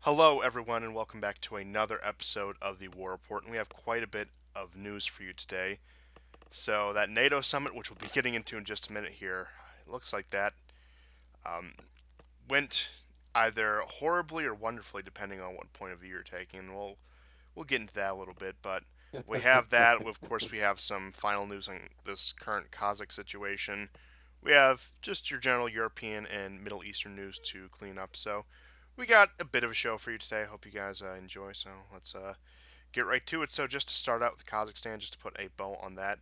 Hello, everyone, and welcome back to another episode of the War Report. And we have quite a bit of news for you today. So, that NATO summit, which we'll be getting into in just a minute here, it looks like that went either horribly or wonderfully, depending on what point of view you're taking. We'll get into that a little bit, but we have that. Of course, we have some final news on this current Kazakh situation. We have just your general European and Middle Eastern news to clean up. So we got a bit of a show for you today. I hope you guys enjoy. So let's get right to it. So just to start out with Kazakhstan, just to put a bow on that,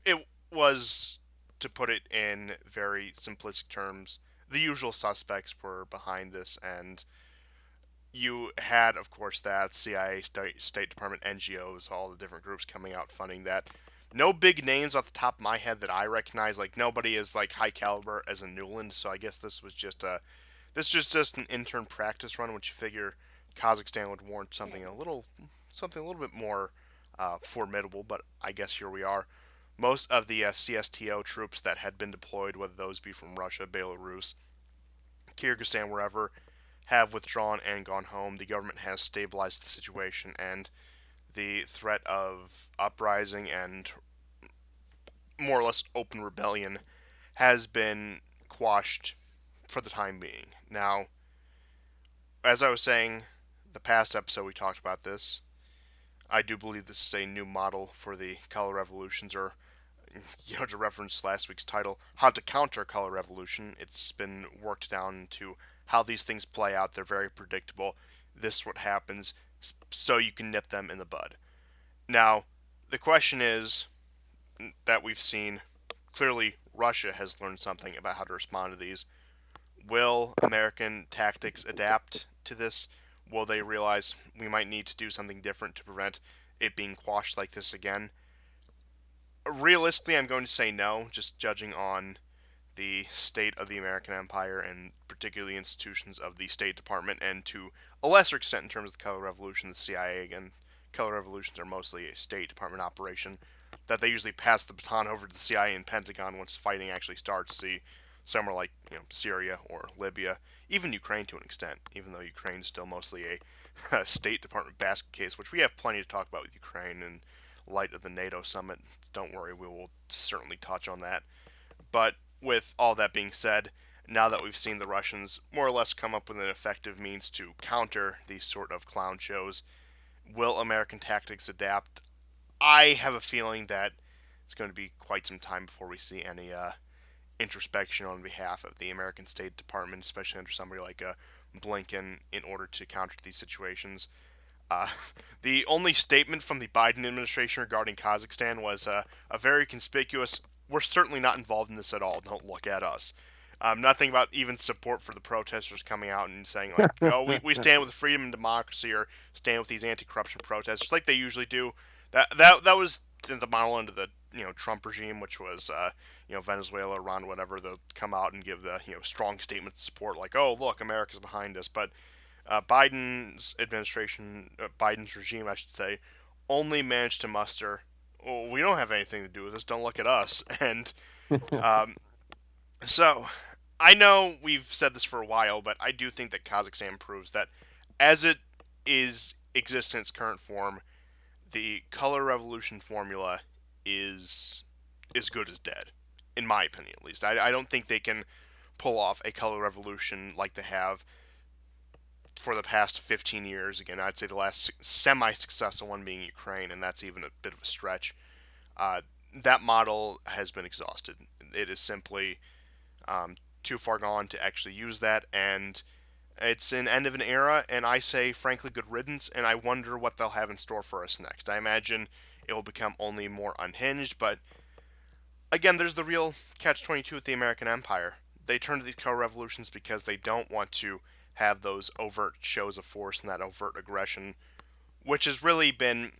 it was, to put it in very simplistic terms, the usual suspects were behind this, and you had, of course, that CIA, State Department, NGOs, all the different groups coming out funding that. No big names off the top of my head that I recognize. Like nobody is like high caliber as a Newland. So I guess this was just an intern practice run, which you figure Kazakhstan would warrant something a little bit more formidable. But I guess here we are. Most of the CSTO troops that had been deployed, whether those be from Russia, Belarus, Kyrgyzstan, wherever, have withdrawn and gone home. The government has stabilized the situation, and the threat of uprising and more or less open rebellion has been quashed for the time being. Now, as I was saying, the past episode we talked about this. I do believe this is a new model for the color revolutions, or to reference last week's title, how to counter color revolution. It's been worked down to how these things play out. They're very predictable. This is what happens, so you can nip them in the bud. Now, the question is that we've seen clearly Russia has learned something about how to respond to these. Will American tactics adapt to this? Will they realize we might need to do something different to prevent it being quashed like this again? Realistically, I'm going to say no, just judging on the state of the American empire and particularly institutions of the State Department, and to a lesser extent in terms of the Color Revolution, the CIA. Again, Color Revolutions are mostly a State Department operation that they usually pass the baton over to the CIA and Pentagon once fighting actually starts. See, somewhere like Syria or Libya, even Ukraine to an extent, even though Ukraine is still mostly a State Department basket case, which we have plenty to talk about with Ukraine in light of the NATO summit. Don't worry, we will certainly touch on that. But with all that being said, now that we've seen the Russians more or less come up with an effective means to counter these sort of clown shows, will American tactics adapt? I have a feeling that it's going to be quite some time before we see any introspection on behalf of the American State Department, especially under somebody like Blinken, in order to counter these situations. Uh, the only statement from the Biden administration regarding Kazakhstan was a very conspicuous, "We're certainly not involved in this at all. Don't look at us." Nothing about even support for the protesters coming out and saying, like, "Oh, we stand with freedom and democracy," or stand with these anti-corruption protesters, like they usually do. That was the model under the Trump regime, which was Venezuela, Iran, whatever. They'll come out and give the strong statement of support, like, "Oh, look, America's behind us," but Biden's administration, Biden's regime, I should say, only managed to muster, "Oh, we don't have anything to do with this. Don't look at us." And um, so, I know we've said this for a while, but I do think that Kazakhstan proves that, as it is exists in its current form, the color revolution formula is as good as dead, in my opinion, at least. I don't think they can pull off a color revolution like they have for the past 15 years. Again, I'd say the last semi-successful one being Ukraine, and that's even a bit of a stretch. Uh, that model has been exhausted. It is simply too far gone to actually use that, and it's an end of an era, and I say, frankly, good riddance, and I wonder what they'll have in store for us next. I imagine it will become only more unhinged, but again, there's the real catch-22 with the American empire. They turn to these co-revolutions because they don't want to have those overt shows of force and that overt aggression, which has really been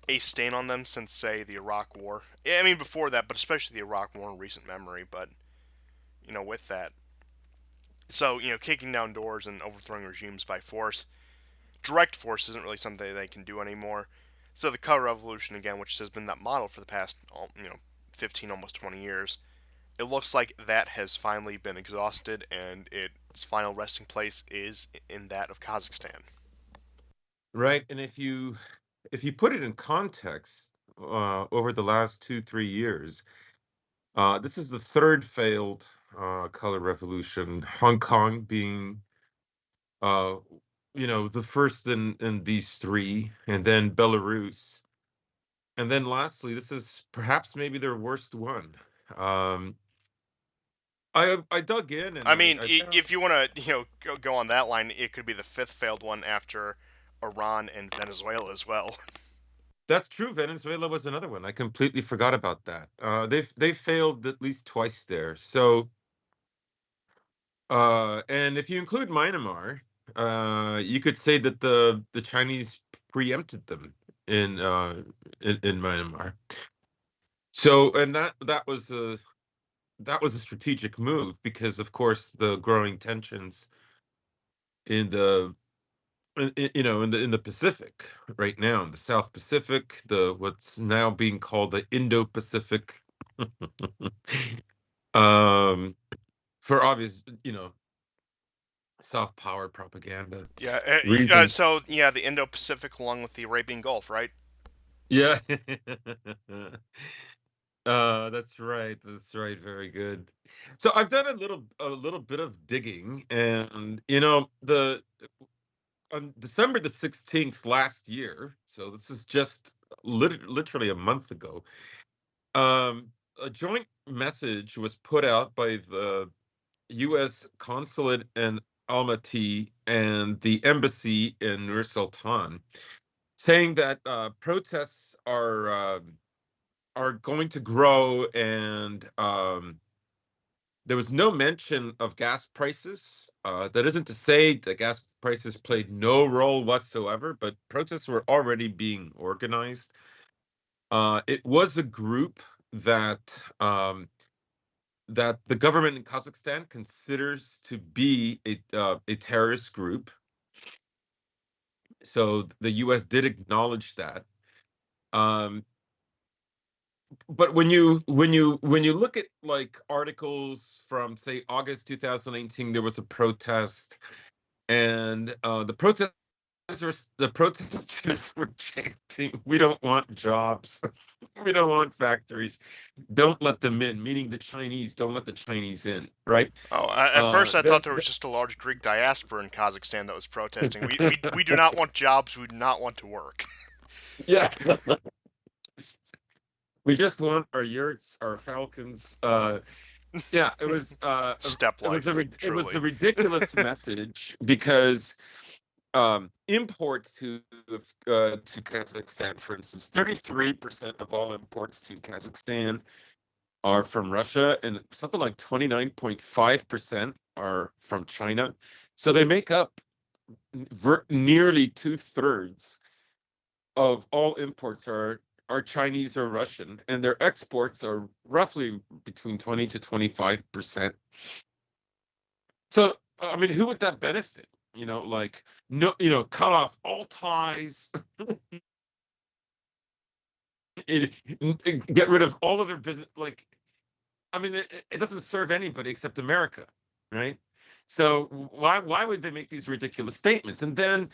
a stain on them since, say, the Iraq War. I mean, before that, but especially the Iraq War in recent memory. But with that, so kicking down doors and overthrowing regimes by force, direct force isn't really something they can do anymore. So the color revolution again, which has been that model for the past 15, almost 20 years, it looks like that has finally been exhausted, and it its final resting place is in that of Kazakhstan. Right. And if you put it in context, over the last 2 3 years, this is the third failed color revolution. Hong Kong being, uh, the first in these three, and then Belarus, and then lastly, this is perhaps maybe their worst one. Um, I dug in and I mean, I found if you want to, go on that line, it could be the fifth failed one after Iran and Venezuela as well. that's true. Venezuela was another one. I completely forgot about that. They failed at least twice there. So, and if you include Myanmar, you could say that the Chinese preempted them in in Myanmar. So, and that was a strategic move because, of course, the growing tensions in the in the Pacific right now, in the South Pacific, the what's now being called the Indo-Pacific, um, for obvious, soft power propaganda Yeah. reasons. So yeah, the Indo-Pacific along with the Arabian Gulf, right? Yeah. That's right. That's right. Very good. So I've done a little bit of digging, and the on December the 16th last year, so this is just literally a month ago, um, a joint message was put out by the U.S. consulate in Almaty and the embassy in Nur Sultan, saying that protests are going to grow, and there was no mention of gas prices. That isn't to say that gas prices played no role whatsoever, but protests were already being organized. It was a group that that the government in Kazakhstan considers to be a terrorist group. So the U.S. did acknowledge that. Um, but when you look at like articles from, say, August 2019, there was a protest, and the protesters were chanting, "We don't want jobs, we don't want factories, don't let them in," meaning the Chinese, don't let the Chinese in, right? Oh, at first I thought Then there was just a large Greek diaspora in Kazakhstan that was protesting. We do not want jobs. We do not want to work. yeah, we just want our yurts, our falcons. Yeah, Step life, it was a truly. ridiculous message because imports to Kazakhstan, for instance, 33% of all imports to Kazakhstan are from Russia, and something like 29.5% are from China. So they make up nearly two-thirds of all imports are Chinese or Russian, and their exports are roughly between 20 to 25%. So, I mean, who would that benefit? Like, no, cut off all ties, get rid of all of their business. Like, I mean, it doesn't serve anybody except America, right? So why would they make these ridiculous statements? And then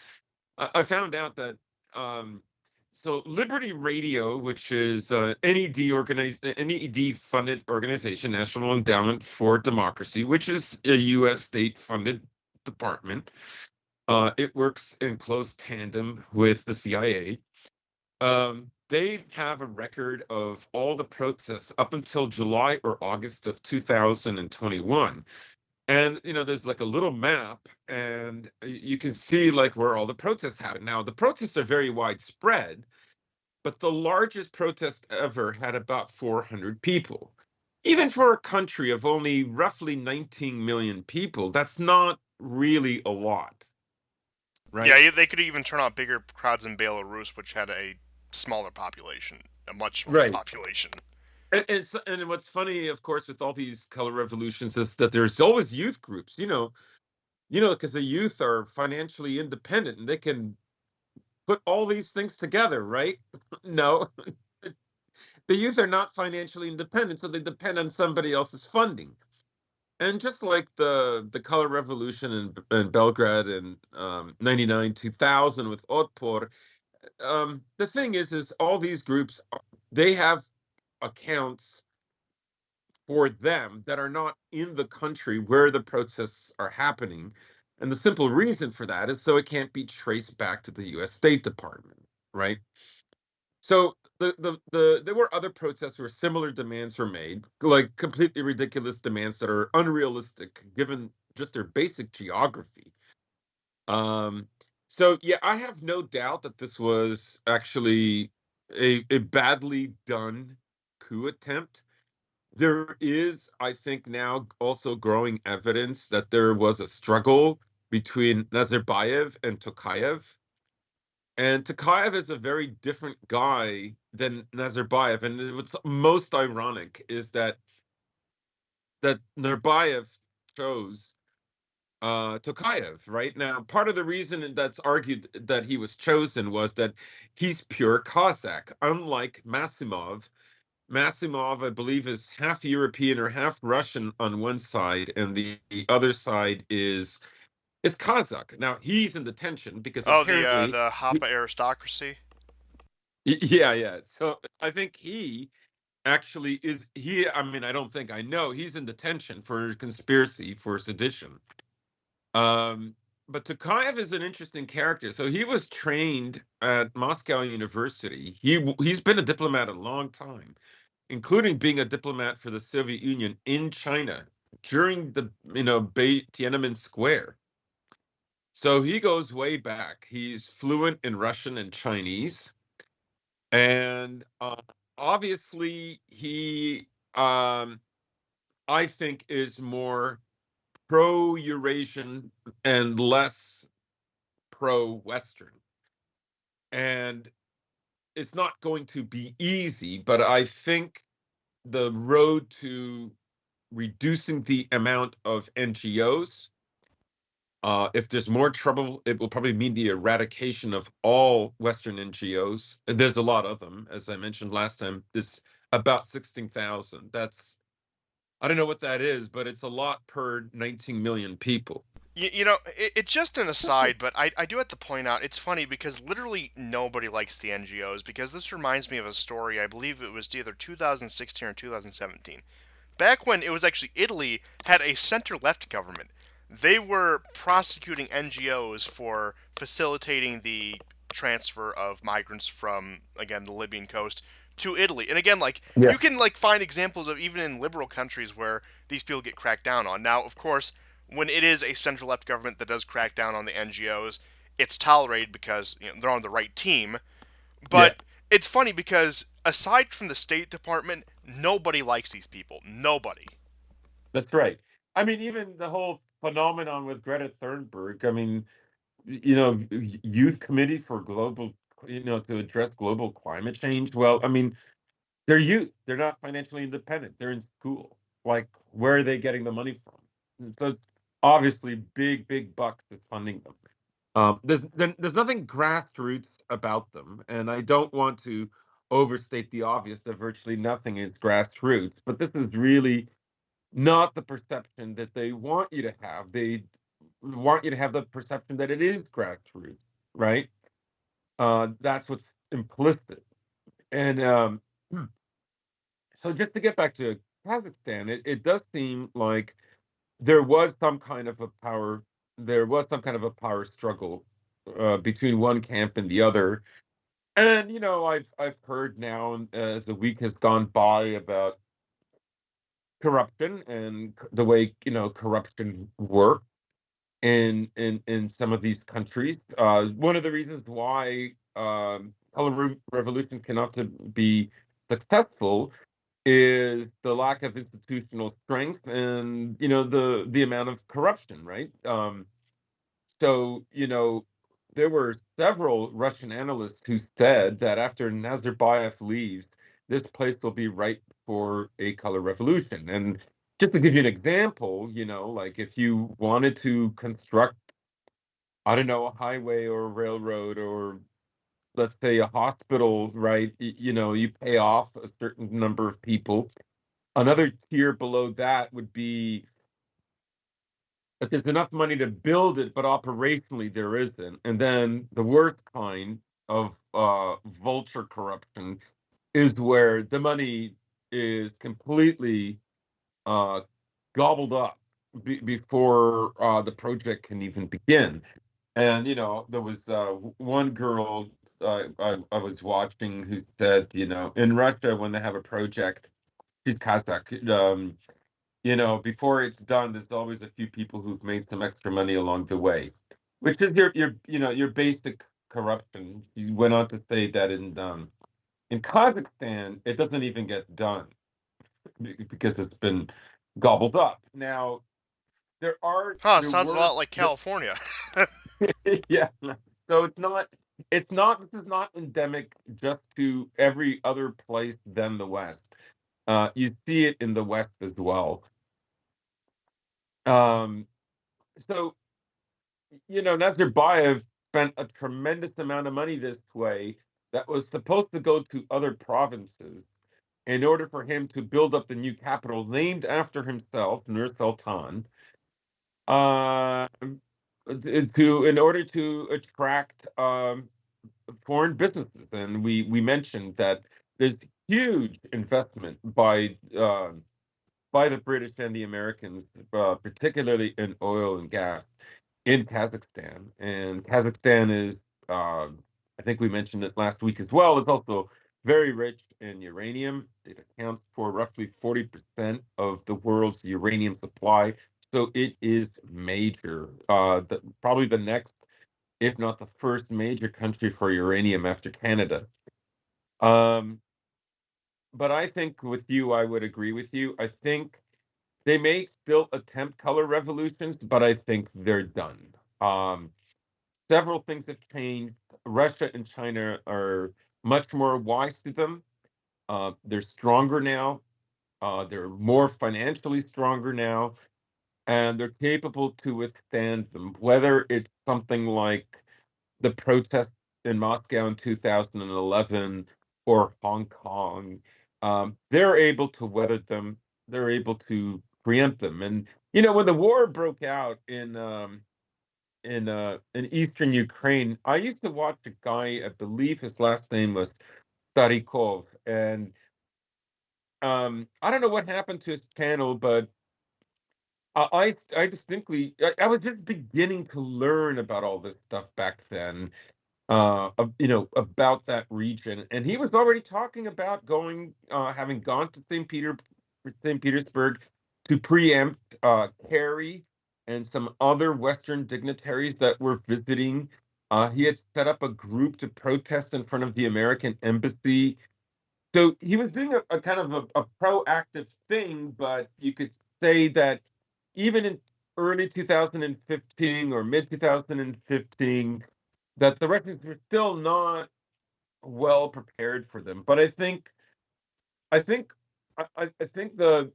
I found out that um, so Liberty Radio, which is NED funded organization, National Endowment for Democracy, which is a U.S. state funded department. It works in close tandem with the CIA. They have a record of all the protests up until July or August of 2021. And there's like a little map, and you can see like where all the protests happen. Now, the protests are very widespread, but the largest protest ever had about 400 people. Even for a country of only roughly 19 million people, that's not really a lot, right? Yeah, they could even turn out bigger crowds in Belarus, which had a smaller population, a much smaller Right. population. And what's funny, of course, with all these color revolutions is that there's always youth groups, because the youth are financially independent and they can put all these things together, right? No, the youth are not financially independent, so they depend on somebody else's funding. And just like the color revolution in Belgrade in 99 2000 with Otpor, the thing is all these groups, they have accounts for them that are not in the country where the protests are happening. And the simple reason for that is so it can't be traced back to the US State Department, right? So there were other protests where similar demands were made, like completely ridiculous demands that are unrealistic given just their basic geography. Um, so yeah, I have no doubt that this was actually a badly done coup attempt. There is, I think, now also growing evidence that there was a struggle between Nazarbayev and Tokayev. And Tokayev is a very different guy than Nazarbayev. And what's most ironic is that Nazarbayev chose Tokayev, right? Now, part of the reason that's argued that he was chosen was that he's pure Cossack, unlike Masimov. Masimov, I believe, is half European or half Russian on one side, and the other side is Kazakh. Now he's in detention because Oh, apparently, the Hapa aristocracy. yeah, yeah. So I think he actually is he. I mean, I don't think I know he's in detention for conspiracy for sedition. Um, but Tokayev is an interesting character. So he was trained at Moscow University. He's been a diplomat a long time, including being a diplomat for the Soviet Union in China during the Tiananmen Square. So he goes way back. He's fluent in Russian and Chinese, and obviously he, I think, is more pro-Eurasian and less pro-Western. And it's not going to be easy, but I think the road to reducing the amount of NGOs. If there's more trouble, it will probably mean the eradication of all Western NGOs. And there's a lot of them, as I mentioned last time. There's about 16,000. I don't know what that is, but it's a lot per 19 million people. You know, it's just an aside, but I do have to point out it's funny because literally nobody likes the NGOs because this reminds me of a story. I believe it was either 2016 or 2017. Back when it was actually Italy had a center left government. They were prosecuting NGOs for facilitating the transfer of migrants from, again, the Libyan coast to Italy. And again, like, Yeah, you can, like, find examples of even in liberal countries where these people get cracked down on. Now, of course, when it is a central left government that does crack down on the NGOs, it's tolerated because they're on the right team. yeah, But it's funny because aside from the State Department, nobody likes these people. Nobody. that's right. I mean, even the whole phenomenon with Greta Thunberg. I mean, Youth Committee for Global, to address global climate change. Well, I mean, they're youth. They're not financially independent. They're in school. Like, where are they getting the money from? And so it's obviously big bucks that's funding them. There's nothing grassroots about them, and I don't want to overstate the obvious that virtually nothing is grassroots. But this is really not the perception that they want you to have. They want you to have the perception that it is grassroots, right? That's what's implicit. And so just to get back to Kazakhstan, it does seem like there was some kind of a power there was some kind of a power struggle between one camp and the other. And I've heard now as the week has gone by about corruption and the way corruption works in some of these countries. One of the reasons why color revolutions cannot be successful is the lack of institutional strength and the amount of corruption, right? So there were several Russian analysts who said that after Nazarbayev leaves, this place will be ripe for a color revolution. And just to give you an example, like if you wanted to construct, I don't know, a highway or a railroad or let's say a hospital, right? You pay off a certain number of people. Another tier below that would be that there's enough money to build it, but operationally there isn't. And then the worst kind of vulture corruption is where the money is completely uh, gobbled up before the project can even begin. And there was one girl I was watching who said, in Russia when they have a project, she's Kazakh. Before it's done, there's always a few people who've made some extra money along the way, which is your basic corruption. She went on to say that in Kazakhstan, it doesn't even get done because it's been gobbled up. Now, Huh, there sounds a lot were, like California. yeah. So it's not, this is not endemic just to every other place than the West. You see it in the West as well. Um, so, Nazarbayev spent a tremendous amount of money this way that was supposed to go to other provinces in order for him to build up the new capital named after himself, Nur Sultan, uh, in order to attract foreign businesses. And we mentioned that there's huge investment by the British and the Americans, particularly in oil and gas in Kazakhstan. And Kazakhstan is, I think we mentioned it last week as well, is also very rich in uranium. It accounts for roughly 40% of the world's uranium supply. So it is major. Probably the next, if not the first major country for uranium after Canada. Um, but I think with you, I would agree with you. I think they may still attempt color revolutions, but I think they're done. Um, Several things have changed. Russia and China are much more wise to them. They're stronger now. They're more financially stronger now, and they're capable to withstand them. Whether it's something like the protests in Moscow in 2011 or Hong Kong, they're able to weather them. They're able to preempt them. And when the war broke out in eastern Ukraine, I used to watch a guy. I believe his last name was Starikov, and I don't know what happened to his channel, but I distinctly I was just beginning to learn about all this stuff back then, about that region. And he was already talking about having gone to St. Petersburg to preempt Kerry and some other Western dignitaries that were visiting. He had set up a group to protest in front of the American embassy. So he was doing a kind of a proactive thing, but you could say that even in early 2015 or mid 2015, that the Russians were still not well prepared for them. But I think, I think the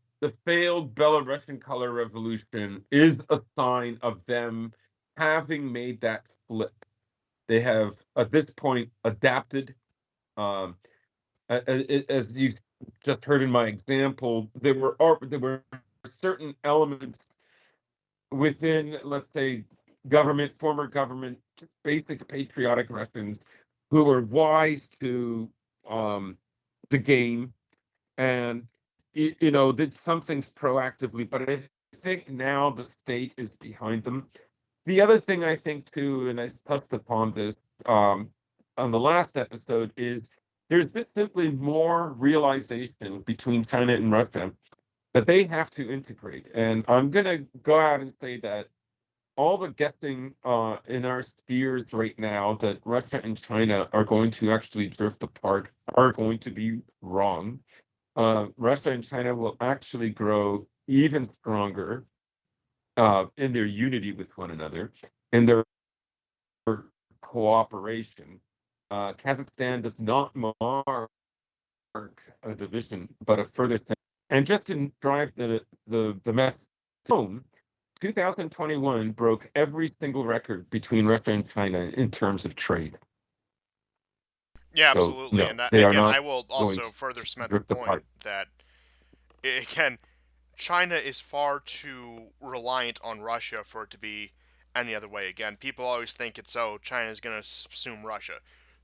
failed Belarusian color revolution is a sign of them having made that flip. They have at this point adapted. Um, as you just heard in my example, there were certain elements within, let's say, former government, just basic patriotic Russians who were wise to um, the game and did some things proactively. But I think now the state is behind them. The other thing I think too, and I touched upon this um, on the last episode, is there's just simply more realization between China and Russia that they have to integrate. And I'm going to go out and say that all the guessing in our spheres right now that Russia and China are going to actually drift apart are going to be wrong. Russia and China will actually grow even stronger in their unity with one another, in their cooperation. Kazakhstan does not mark a division, but a further thing. And just to drive the mess home, 2021 broke every single record between Russia and China in terms of trade. Yeah, So absolutely. no, And they are again, I not will going also to further cement the drift point apart. that, again, China is far too reliant on Russia for it to be any other way. Again, people always think it's China is going to subsume Russia.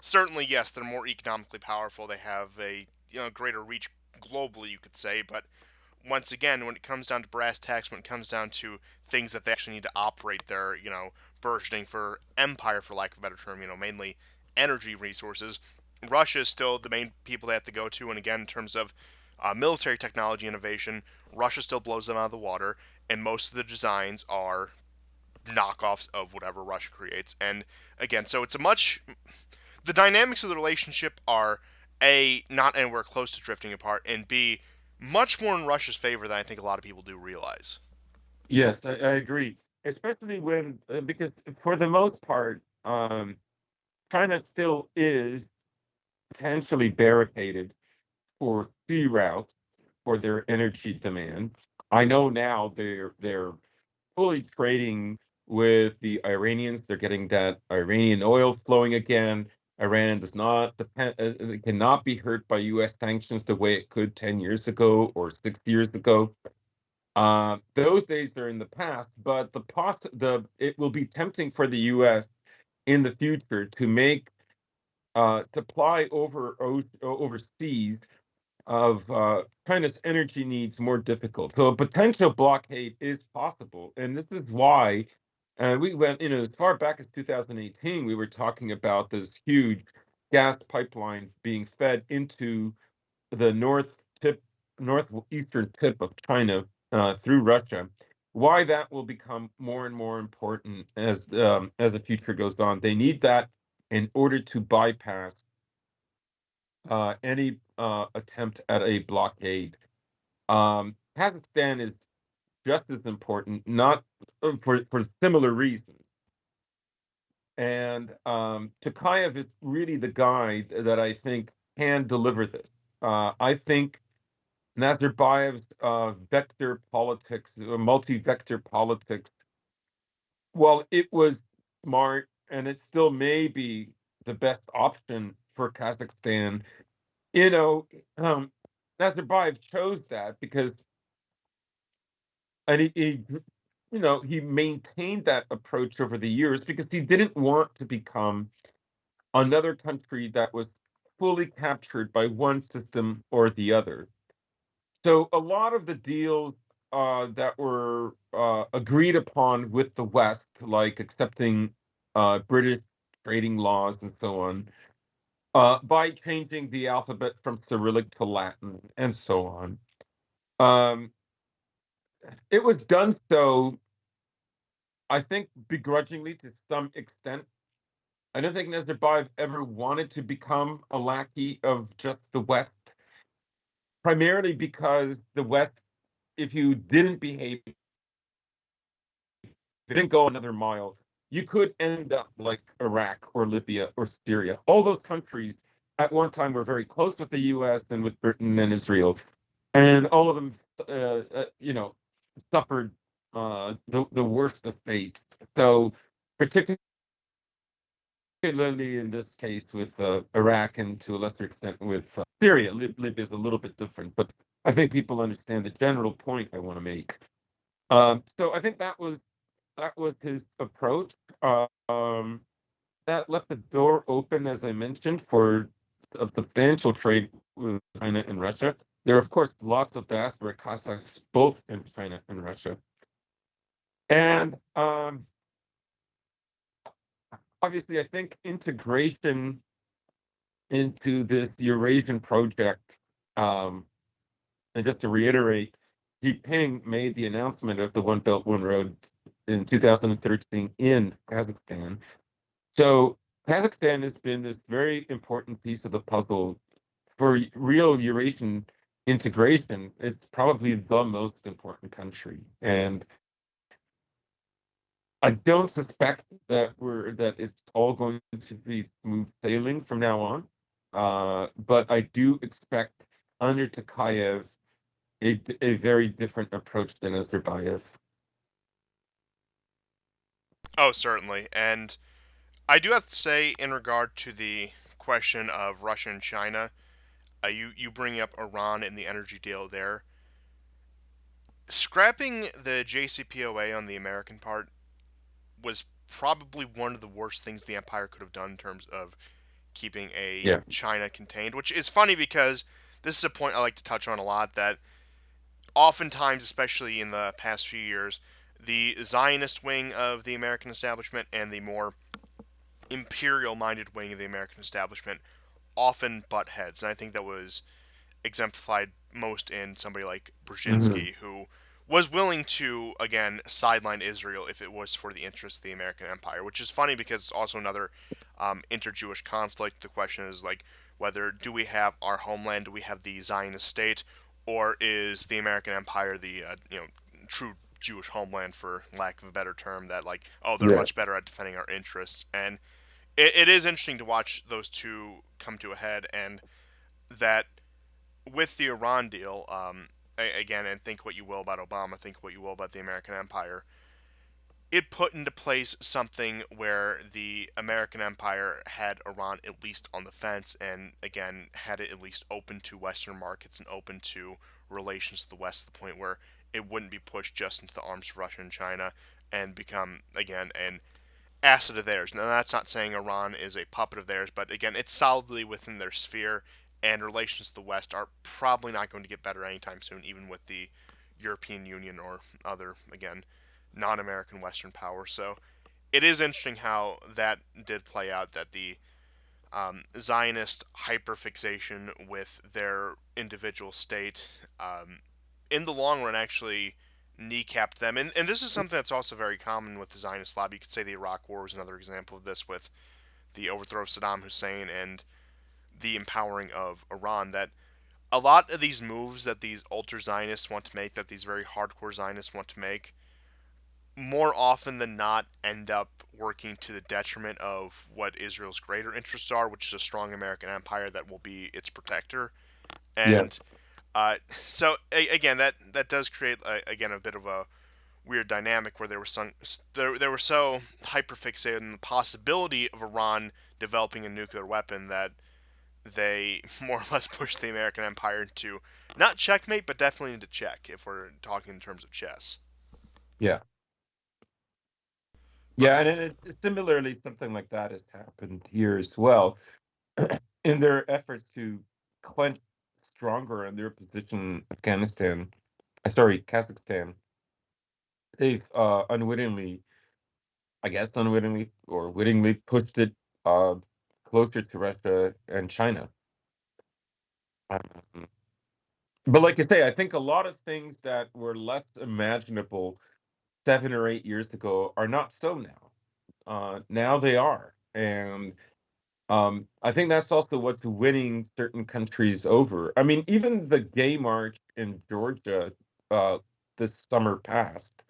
Certainly, yes, they're more economically powerful. They have a greater reach globally, you could say. But once again, when it comes down to brass tacks, when it comes down to things that they actually need to operate their burgeoning for empire, for lack of a better term, mainly energy resources, Russia is still the main people they have to go to. And again, in terms of military technology innovation, Russia still blows them out of the water, and most of the designs are knockoffs of whatever Russia creates. And again, so it's a much the dynamics of the relationship are a not anywhere close to drifting apart, and b much more in Russia's favor than I think a lot of people do realize. Yes, I agree. Especially when because for the most part, China still is potentially barricaded for sea routes for their energy demand. I know now they're fully trading with the Iranians. They're getting that Iranian oil flowing again. Iran does not depend, it cannot be hurt by U.S. sanctions the way it could 10 years ago or 6 years ago. Those days are in the past, but it will be tempting for the U.S. in the future to make supply overseas of China's energy needs more difficult. So a potential blockade is possible, and this is why we went, as far back as 2018, we were talking about this huge gas pipeline being fed into the northeastern tip of China through Russia. Why that will become more and more important as the future goes on. They need that in order to bypass any attempt at a blockade. Kazakhstan is just as important, not for similar reasons. And Tokayev is really the guy that I think can deliver this. I think Nazarbayev's vector politics, multi-vector politics, well, it was smart and it still may be the best option for Kazakhstan. You know, um, Nazarbayev chose that because, and he maintained that approach over the years because he didn't want to become another country that was fully captured by one system or the other. So a lot of the deals that were agreed upon with the West, like accepting British trading laws and so on, by changing the alphabet from Cyrillic to Latin and so on, um, it was done so, I think, begrudgingly to some extent. I don't think Nazarbayev ever wanted to become a lackey of just the West, primarily because the West, if you didn't behave, if you didn't go another mile, you could end up like Iraq or Libya or Syria. All those countries at one time were very close with the U.S. and with Britain and Israel, and all of them, suffered the worst of fates. So, particularly in this case with Iraq and to a lesser extent with Syria. Libya is a little bit different, but I think people understand the general point I want to make. So I think that was his approach. Um, that left the door open, as I mentioned, for a substantial trade with China and Russia. There are, of course, lots of diaspora Kazakhs both in China and Russia. And obviously, I think integration into this Eurasian project. Um, and just to reiterate, Xi Jinping made the announcement of the One Belt, One Road in 2013 in Kazakhstan. So Kazakhstan has been this very important piece of the puzzle for real Eurasian integration. It's probably the most important country. And I don't suspect that it's all going to be smooth sailing from now on. But I do expect under Tokayev a very different approach than Nazarbayev. Oh, certainly. And I do have to say, in regard to the question of Russia and China, you bring up Iran and the energy deal there. scrapping the JCPOA on the American part was probably one of the worst things the Empire could have done in terms of keeping a Yeah. China contained, which is funny because this is a point I like to touch on a lot that oftentimes, especially in the past few years, the Zionist wing of the American establishment and the more imperial minded wing of the American establishment often butt heads. And I think that was exemplified most in somebody like Hmm. Brzezinski, who was willing to, again, sideline Israel if it was for the interests of the American empire, which is funny because it's also another inter-Jewish conflict. The question is, like, whether do we have our homeland, do we have the Zionist state, or is the American empire the, true Jewish homeland, for lack of a better term, that, like, oh, they're Yeah. much better at defending our interests. And it is interesting to watch those two come to a head, and that with the Iran deal, again, and think what you will about Obama, think what you will about the American empire, it put into place something where the American empire had Iran at least on the fence, and again, had it at least open to Western markets and open to relations to the West to the point where it wouldn't be pushed just into the arms of Russia and China and become, again, an asset of theirs. Now, that's not saying Iran is a puppet of theirs, but again, it's solidly within their sphere, and relations to the West are probably not going to get better anytime soon, even with the European Union or other, again, non American Western powers. So it is interesting how that did play out, that the Zionist hyperfixation with their individual state, in the long run, actually kneecapped them. And this is something that's also very common with the Zionist lobby. You could say the Iraq War is another example of this, with the overthrow of Saddam Hussein and the empowering of Iran. That a lot of these moves that these ultra Zionists want to make, that these very hardcore Zionists want to make, more often than not end up working to the detriment of what Israel's greater interests are, which is a strong American empire that will be its protector. Yeah. And so again, that does create again a bit of a weird dynamic where they were so hyperfixated on the possibility of Iran developing a nuclear weapon that they more or less pushed the American empire into not checkmate, but definitely into check if we're talking in terms of chess. Yeah. But Yeah, and similarly, something like that has happened here as well. In their efforts to clench stronger in their position in Afghanistan, sorry, Kazakhstan, they've unwittingly, I guess unwittingly or wittingly pushed it uh, closer to Russia and China. Um, but like I say, I think a lot of things that were less imaginable 7 or 8 years ago are not so now. Now they are, and I think that's also what's winning certain countries over. I mean, even the gay march in Georgia uh, this summer past,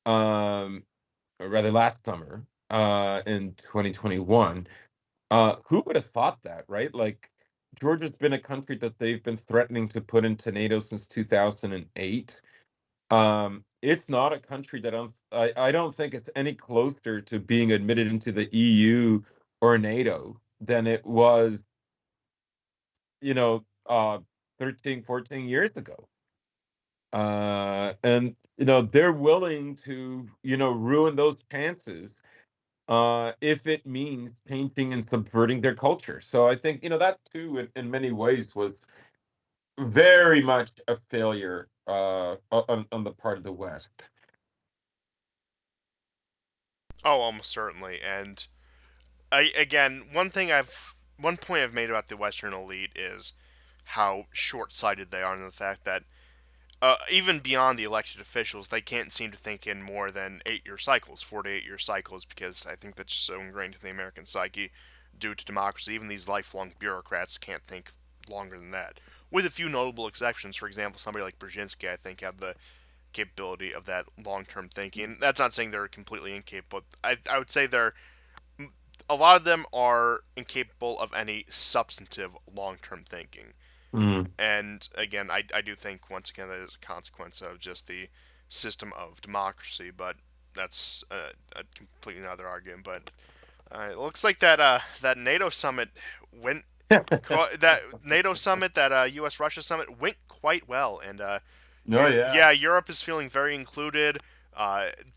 um, or rather last summer, in 2021. Who would have thought that, right? Like, Georgia's been a country that they've been threatening to put into NATO since 2008. It's not a country that I don't think it's any closer to being admitted into the EU or NATO than it was, you know, 13, 14 years ago. And they're willing to, ruin those chances if it means painting and subverting their culture. So I think, that too, in many ways, was very much a failure on the part of the West. oh, almost certainly. And again, one point I've made about the Western elite is how short-sighted they are, in the fact that even beyond the elected officials, they can't seem to think in more than 8 year cycles, 4 to 8 year cycles, because I think that's so ingrained in the American psyche due to democracy. Even these lifelong bureaucrats can't think longer than that. With a few notable exceptions, for example, somebody like Brzezinski, I think, had the capability of that long term thinking. That's not saying they're completely incapable. I would say a lot of them are incapable of any substantive long term thinking. Mm. And again, I do think once again that is a consequence of just the system of democracy, but that's a completely another argument. But it looks like that NATO summit went that NATO summit, that U.S. Russia summit went quite well, and No, And yeah. yeah, Europe is feeling very included.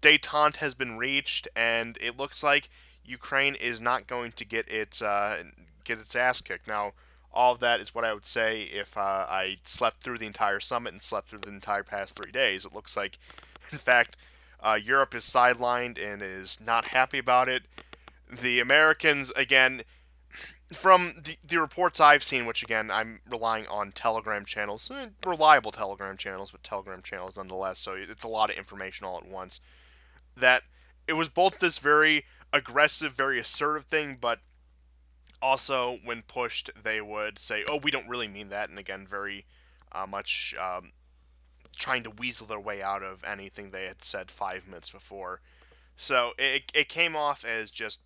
Détente has been reached, and it looks like Ukraine is not going to get its ass kicked. Now, all of that is what I would say if I slept through the entire summit and slept through the entire past 3 days. It looks like, in fact, Europe is sidelined and is not happy about it. The Americans, again, from the reports I've seen, which again I'm relying on Telegram channels, reliable Telegram channels, but Telegram channels nonetheless. So it's a lot of information all at once. That it was both this very aggressive, very assertive thing, but also when pushed, they would say, "Oh, we don't really mean that," and again, very much trying to weasel their way out of anything they had said 5 minutes before. So it came off as just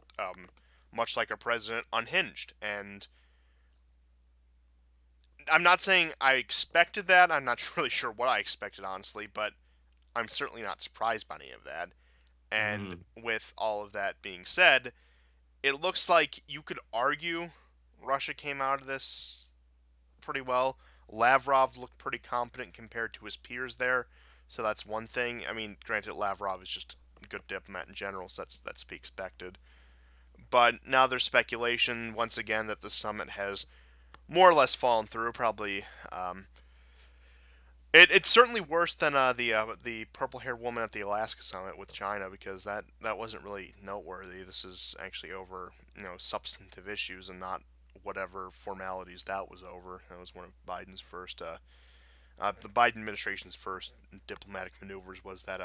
much like a president unhinged, and I'm not saying I expected that. I'm not really sure what I expected, honestly, but I'm certainly not surprised by any of that. And Mhm. with all of that being said, it looks like you could argue Russia came out of this pretty well. Lavrov looked pretty competent compared to his peers there, so that's one thing. I mean, granted, Lavrov is just a good diplomat in general, so that's to be expected. But now there's speculation once again that the summit has more or less fallen through. Probably it's certainly worse than the purple haired woman at the Alaska summit with China, because that wasn't really noteworthy. This is actually over substantive issues and not whatever formalities that was over. That was one of Biden's first the Biden administration's first diplomatic maneuvers was that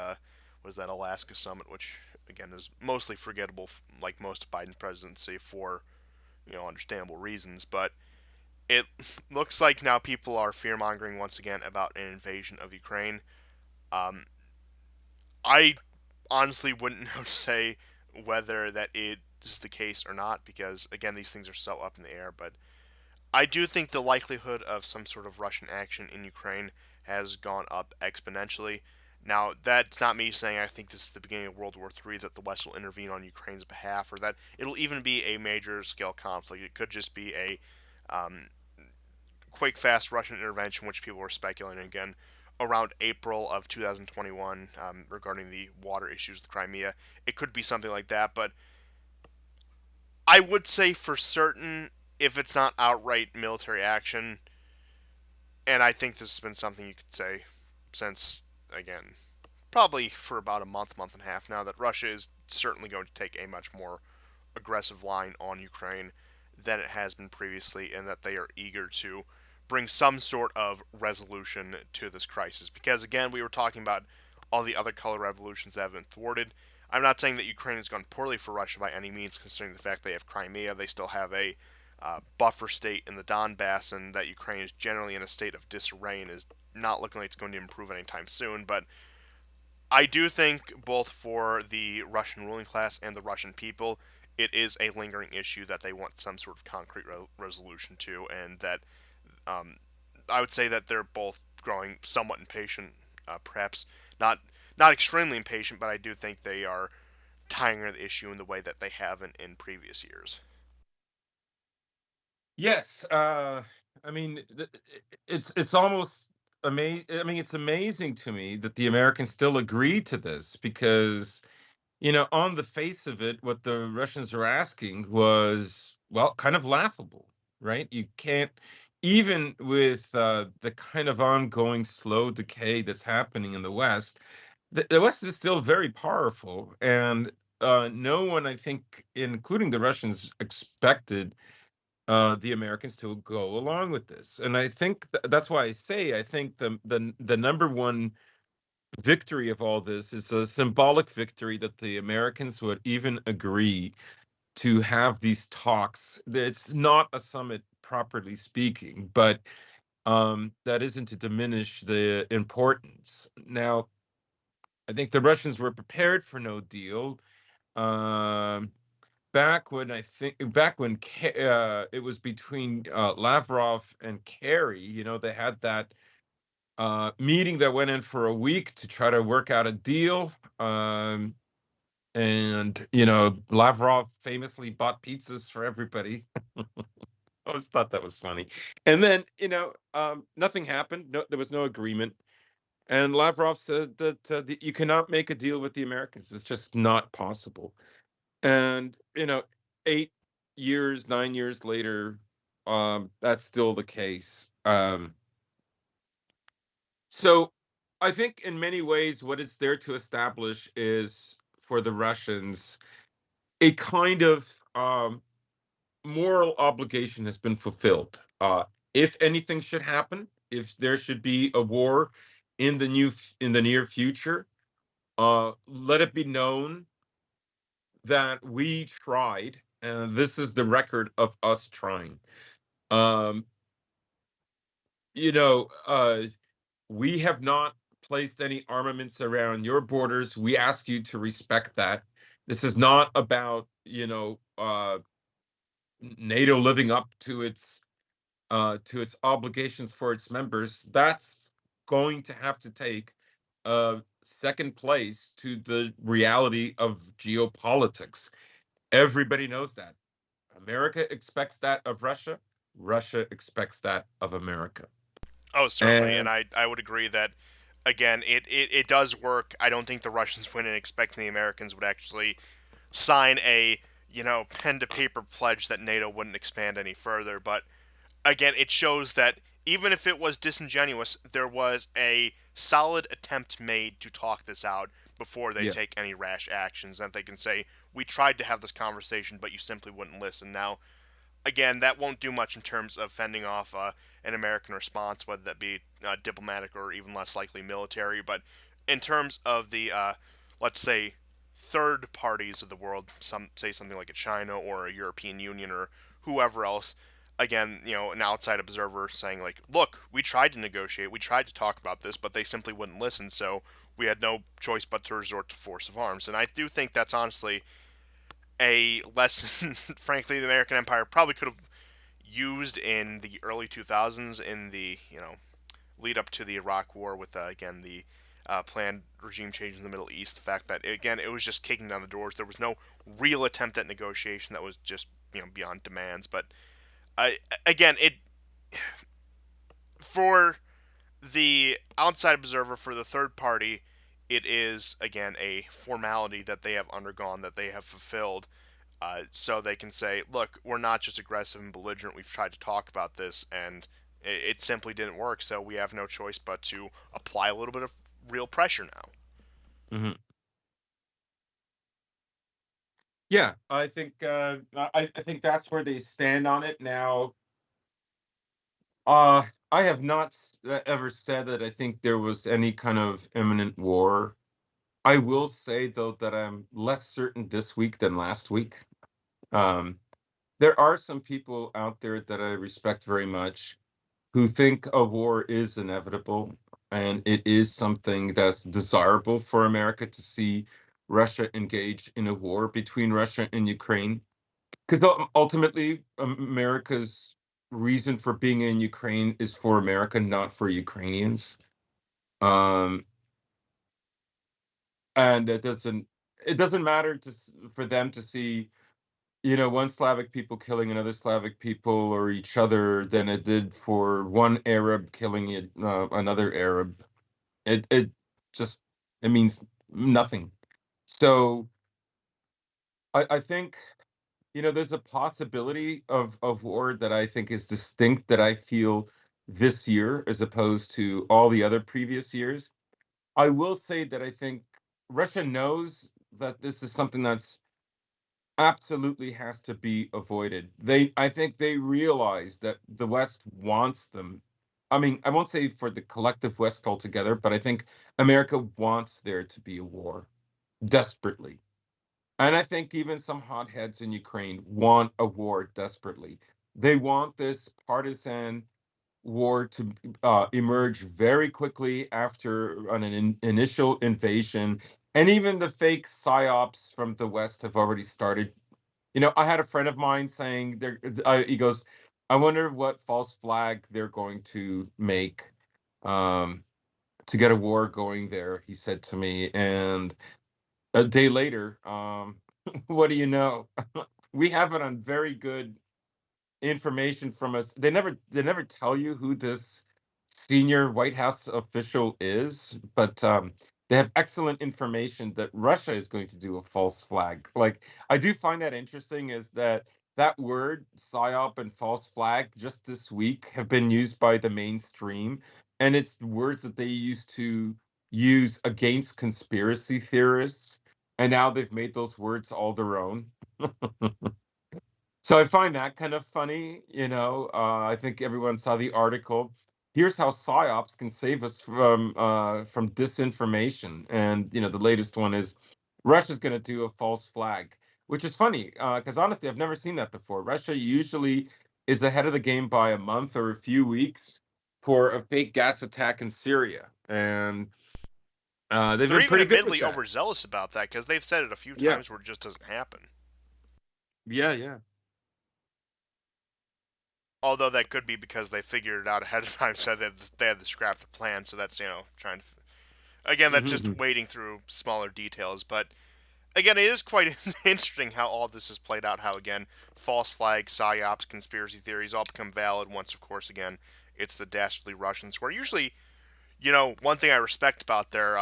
Alaska summit, which again is mostly forgettable, like most Biden presidency, for understandable reasons. But it looks like now people are fear mongering once again about an invasion of Ukraine. Um, I honestly wouldn't know to say whether that it is the case or not, because again these things are so up in the air. But I do think the likelihood of some sort of Russian action in Ukraine has gone up exponentially. Now, that's not me saying I think this is the beginning of World War III, that the West will intervene on Ukraine's behalf, or that it'll even be a major scale conflict. It could just be a um, quick, fast Russian intervention, which people were speculating again around April of 2021 regarding the water issues with Crimea. It could be something like that, but I would say for certain, if it's not outright military action, and I think this has been something you could say since, again, probably for about a month, month and a half now, that Russia is certainly going to take a much more aggressive line on Ukraine than it has been previously, and that they are eager to bring some sort of resolution to this crisis. Because, again, we were talking about all the other color revolutions that have been thwarted. I'm not saying that Ukraine has gone poorly for Russia by any means, considering the fact they have Crimea. They still have a buffer state in the Donbass, and that Ukraine is generally in a state of disarray and is not looking like it's going to improve anytime soon. But I do think both for the Russian ruling class and the Russian people, it is a lingering issue that they want some sort of concrete resolution to, and that um, I would say that they're both growing somewhat impatient. Perhaps not extremely impatient, but I do think they are tiring of the issue in the way that they haven't in previous years. Yes, I mean, it's almost amazing. I mean, it's amazing to me that the Americans still agreed to this because, on the face of it, what the Russians are asking was, well, kind of laughable, right? You can't, even with the kind of ongoing slow decay that's happening in the West, the West is still very powerful, and no one, I think, including the Russians, expected the Americans to go along with this. And I think that's why I think the number one victory of all this is a symbolic victory that the Americans would even agree to have these talks. It's not a summit, properly speaking, but that isn't to diminish the importance. Now, I think the Russians were prepared for no deal. Um, back when it was between Lavrov and Kerry, they had that meeting that went in for a week to try to work out a deal. And Lavrov famously bought pizzas for everybody. I always thought that was funny. And then nothing happened. No, there was no agreement. And Lavrov said that you cannot make a deal with the Americans. It's just not possible. And 8 years, 9 years later, that's still the case. So I think in many ways, what it's there to establish is for the Russians a kind of moral obligation has been fulfilled. If anything should happen, if there should be a war in the near future, let it be known that we tried, and this is the record of us trying. Um, you know, uh, we have not placed any armaments around your borders. We ask you to respect that. This is not about, NATO living up to its obligations for its members. That's going to have to take second place to the reality of geopolitics. Everybody knows that. America expects that of Russia. Russia expects that of America. Oh, certainly, and And I would agree that again it does work. I don't think the Russians went in expecting the Americans would actually sign a pen to paper pledge that NATO wouldn't expand any further. But again, it shows that even if it was disingenuous, there was a solid attempt made to talk this out before they yeah. take any rash actions. That they can say, we tried to have this conversation, but you simply wouldn't listen. Now, again, that won't do much in terms of fending off an American response, whether that be diplomatic or even less likely military. But in terms of the, let's say, third parties of the world, some say something like a China or a European Union or whoever else, again, an outside observer saying like, look, we tried to negotiate, we tried to talk about this, but they simply wouldn't listen. So we had no choice but to resort to force of arms. And I do think that's honestly a lesson, frankly, the American Empire probably could have used in the early 2000s in the lead up to the Iraq War with again the planned regime change in the Middle East. The fact that again it was just kicking down the doors. There was no real attempt at negotiation. That was just beyond demands. But again, it for the outside observer, for the third party, it is again a formality that they have undergone, that they have fulfilled, so they can say, look, we're not just aggressive and belligerent. We've tried to talk about this, and it simply didn't work. So we have no choice but to apply a little bit of real pressure now. hmm Yeah, I think that's where they stand on it now. I have not ever said that I think there was any kind of imminent war. I will say though that I'm less certain this week than last week. Um, there are some people out there that I respect very much who think a war is inevitable and it is something that's desirable for America to see Russia engage in a war between Russia and Ukraine. Because ultimately, America's reason for being in Ukraine is for America, not for Ukrainians. Um, and it doesn't matter for them to see one Slavic people killing another Slavic people or each other than it did for one Arab killing another Arab. It just it means nothing. So I think there's a possibility of war that I think is distinct that I feel this year as opposed to all the other previous years. I will say that I think Russia knows that this is something that's absolutely has to be avoided. I think they realize that the West wants them. I mean, I won't say for the collective West altogether, but I think America wants there to be a war desperately. And I think even some hotheads in Ukraine want a war desperately. They want this partisan war to emerge very quickly after initial invasion. And even the fake psyops from the West have already started. I had a friend of mine saying he goes, I wonder what false flag they're going to make um, to get a war going there, he said to me. And a day later, what do you know? We have it on very good information from us. They never tell you who this senior White House official is, but they have excellent information that Russia is going to do a false flag. Like, I do find that interesting is that that word psyop and false flag just this week have been used by the mainstream, and it's words that they used to use against conspiracy theorists, and now they've made those words all their own. So I find that kind of funny, you know. I think everyone saw the article. Here's how psyops can save us from disinformation, and you know the latest one is Russia's going to do a false flag, which is funny because honestly, I've never seen that before. Russia usually is ahead of the game by a month or a few weeks for a fake gas attack in Syria, and they've They're been even pretty good with admittedly that. overzealous about that because they've said it a few Yeah, times where it just doesn't happen. yeah, yeah. Although that could be because they figured it out ahead of time, said that they had to scrap the plan. So that's trying to again that's just wading through smaller details. But again, it is quite interesting how all this has played out. How again false flags, psyops, conspiracy theories all become valid once, of course, again it's the dastardly Russians. Where usually, one thing I respect about their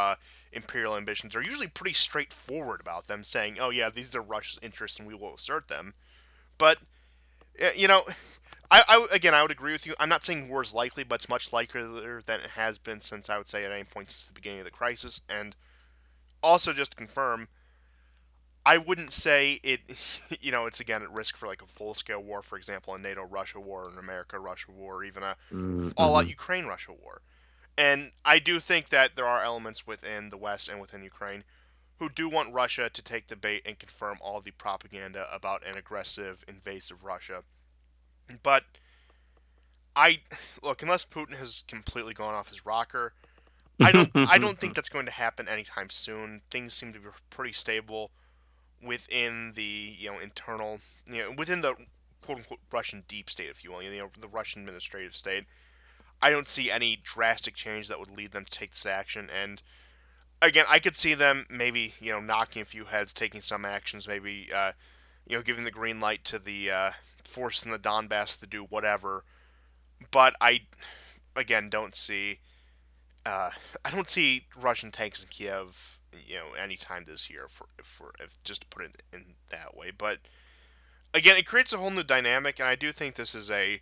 imperial ambitions are usually pretty straightforward about them, saying, "Oh yeah, these are Russia's interests and we will assert them." But you know, again, I would agree with you. I'm not saying war is likely, but it's much likelier than it has been since I would say at any point since the beginning of the crisis. And also, just to confirm, I wouldn't say it. It's again at risk for like a full scale war, for example, a NATO Russia war, an America Russia war, or even a all out Mm-hmm. Ukraine Russia war. And I do think that there are elements within the West and within Ukraine who do want Russia to take the bait and confirm all the propaganda about an aggressive, invasive Russia. But I look, unless Putin has completely gone off his rocker, I don't think that's going to happen anytime soon. Things seem to be pretty stable within the internal within the quote unquote Russian deep state, if you will, the Russian administrative state. I don't see any drastic change that would lead them to take this action. And again, I could see them maybe knocking a few heads, taking some actions, maybe giving the green light to the force in the Donbass to do whatever. But I again don't see uh, I don't see Russian tanks in Kiev anytime this year if just to put it in that way. But again, it creates a whole new dynamic, and I do think this is a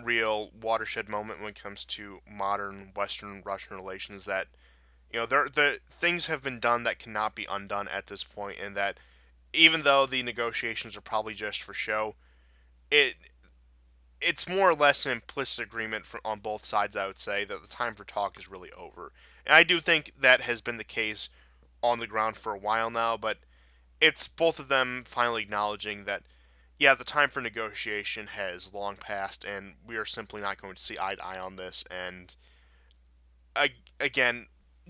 real watershed moment when it comes to modern Western Russian relations. That the things have been done that cannot be undone at this point, and that even though the negotiations are probably just for show, it it's more or less an implicit agreement on both sides. I would say that the time for talk is really over, and I do think that has been the case on the ground for a while now. But it's both of them finally acknowledging that yeah, the time for negotiation has long passed, and we are simply not going to see eye to eye on this. And again,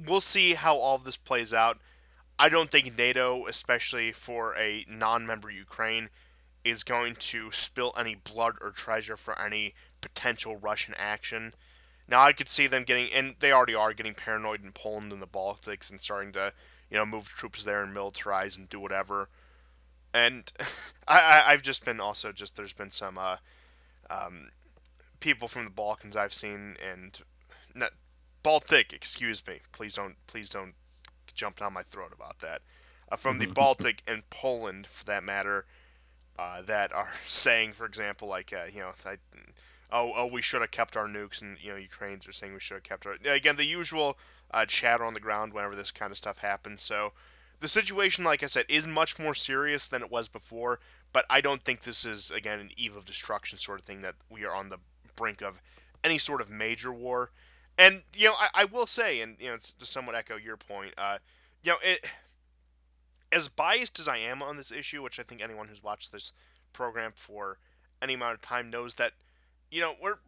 we'll see how all of this plays out. I don't think NATO, especially for a non-member Ukraine, is going to spill any blood or treasure for any potential Russian action. Now I could see them getting, and they already are getting paranoid in Poland and the Baltics and starting to, move troops there and militarize and do whatever. And I've just been also just there's been some um, people from the Balkans I've seen and not, Baltic, excuse me. Please don't jump down my throat about that. From the Baltic and Poland, for that matter, that are saying, for example, like we should have kept our nukes, and Ukrainians are saying we should have kept our again the usual chatter on the ground whenever this kind of stuff happens. So the situation, like I said, is much more serious than it was before. But I don't think this is again an eve of destruction sort of thing that we are on the brink of any sort of major war. And I will say, and it's to somewhat echo your point, it as biased as I am on this issue, which I think anyone who's watched this program for any amount of time knows that, we're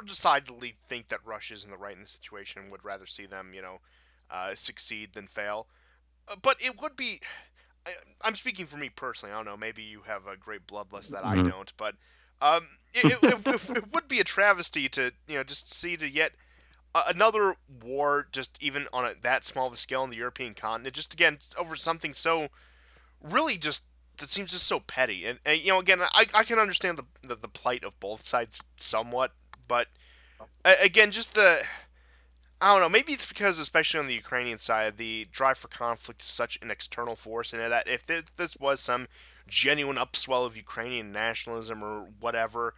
decidedly think that Russia's in the right in this situation and would rather see them, succeed than fail. But it would be. I'm speaking for me personally. I don't know. Maybe you have a great bloodlust that I don't, but it would be a travesty to just see to yet another war, just even on that small of a scale on the European continent, just again over something so really just that seems just so petty. And again, I can understand the plight of both sides somewhat, but again, just the I don't know. Maybe it's because, especially on the Ukrainian side, the drive for conflict is such an external force, and that if this was some genuine upswell of Ukrainian nationalism or whatever,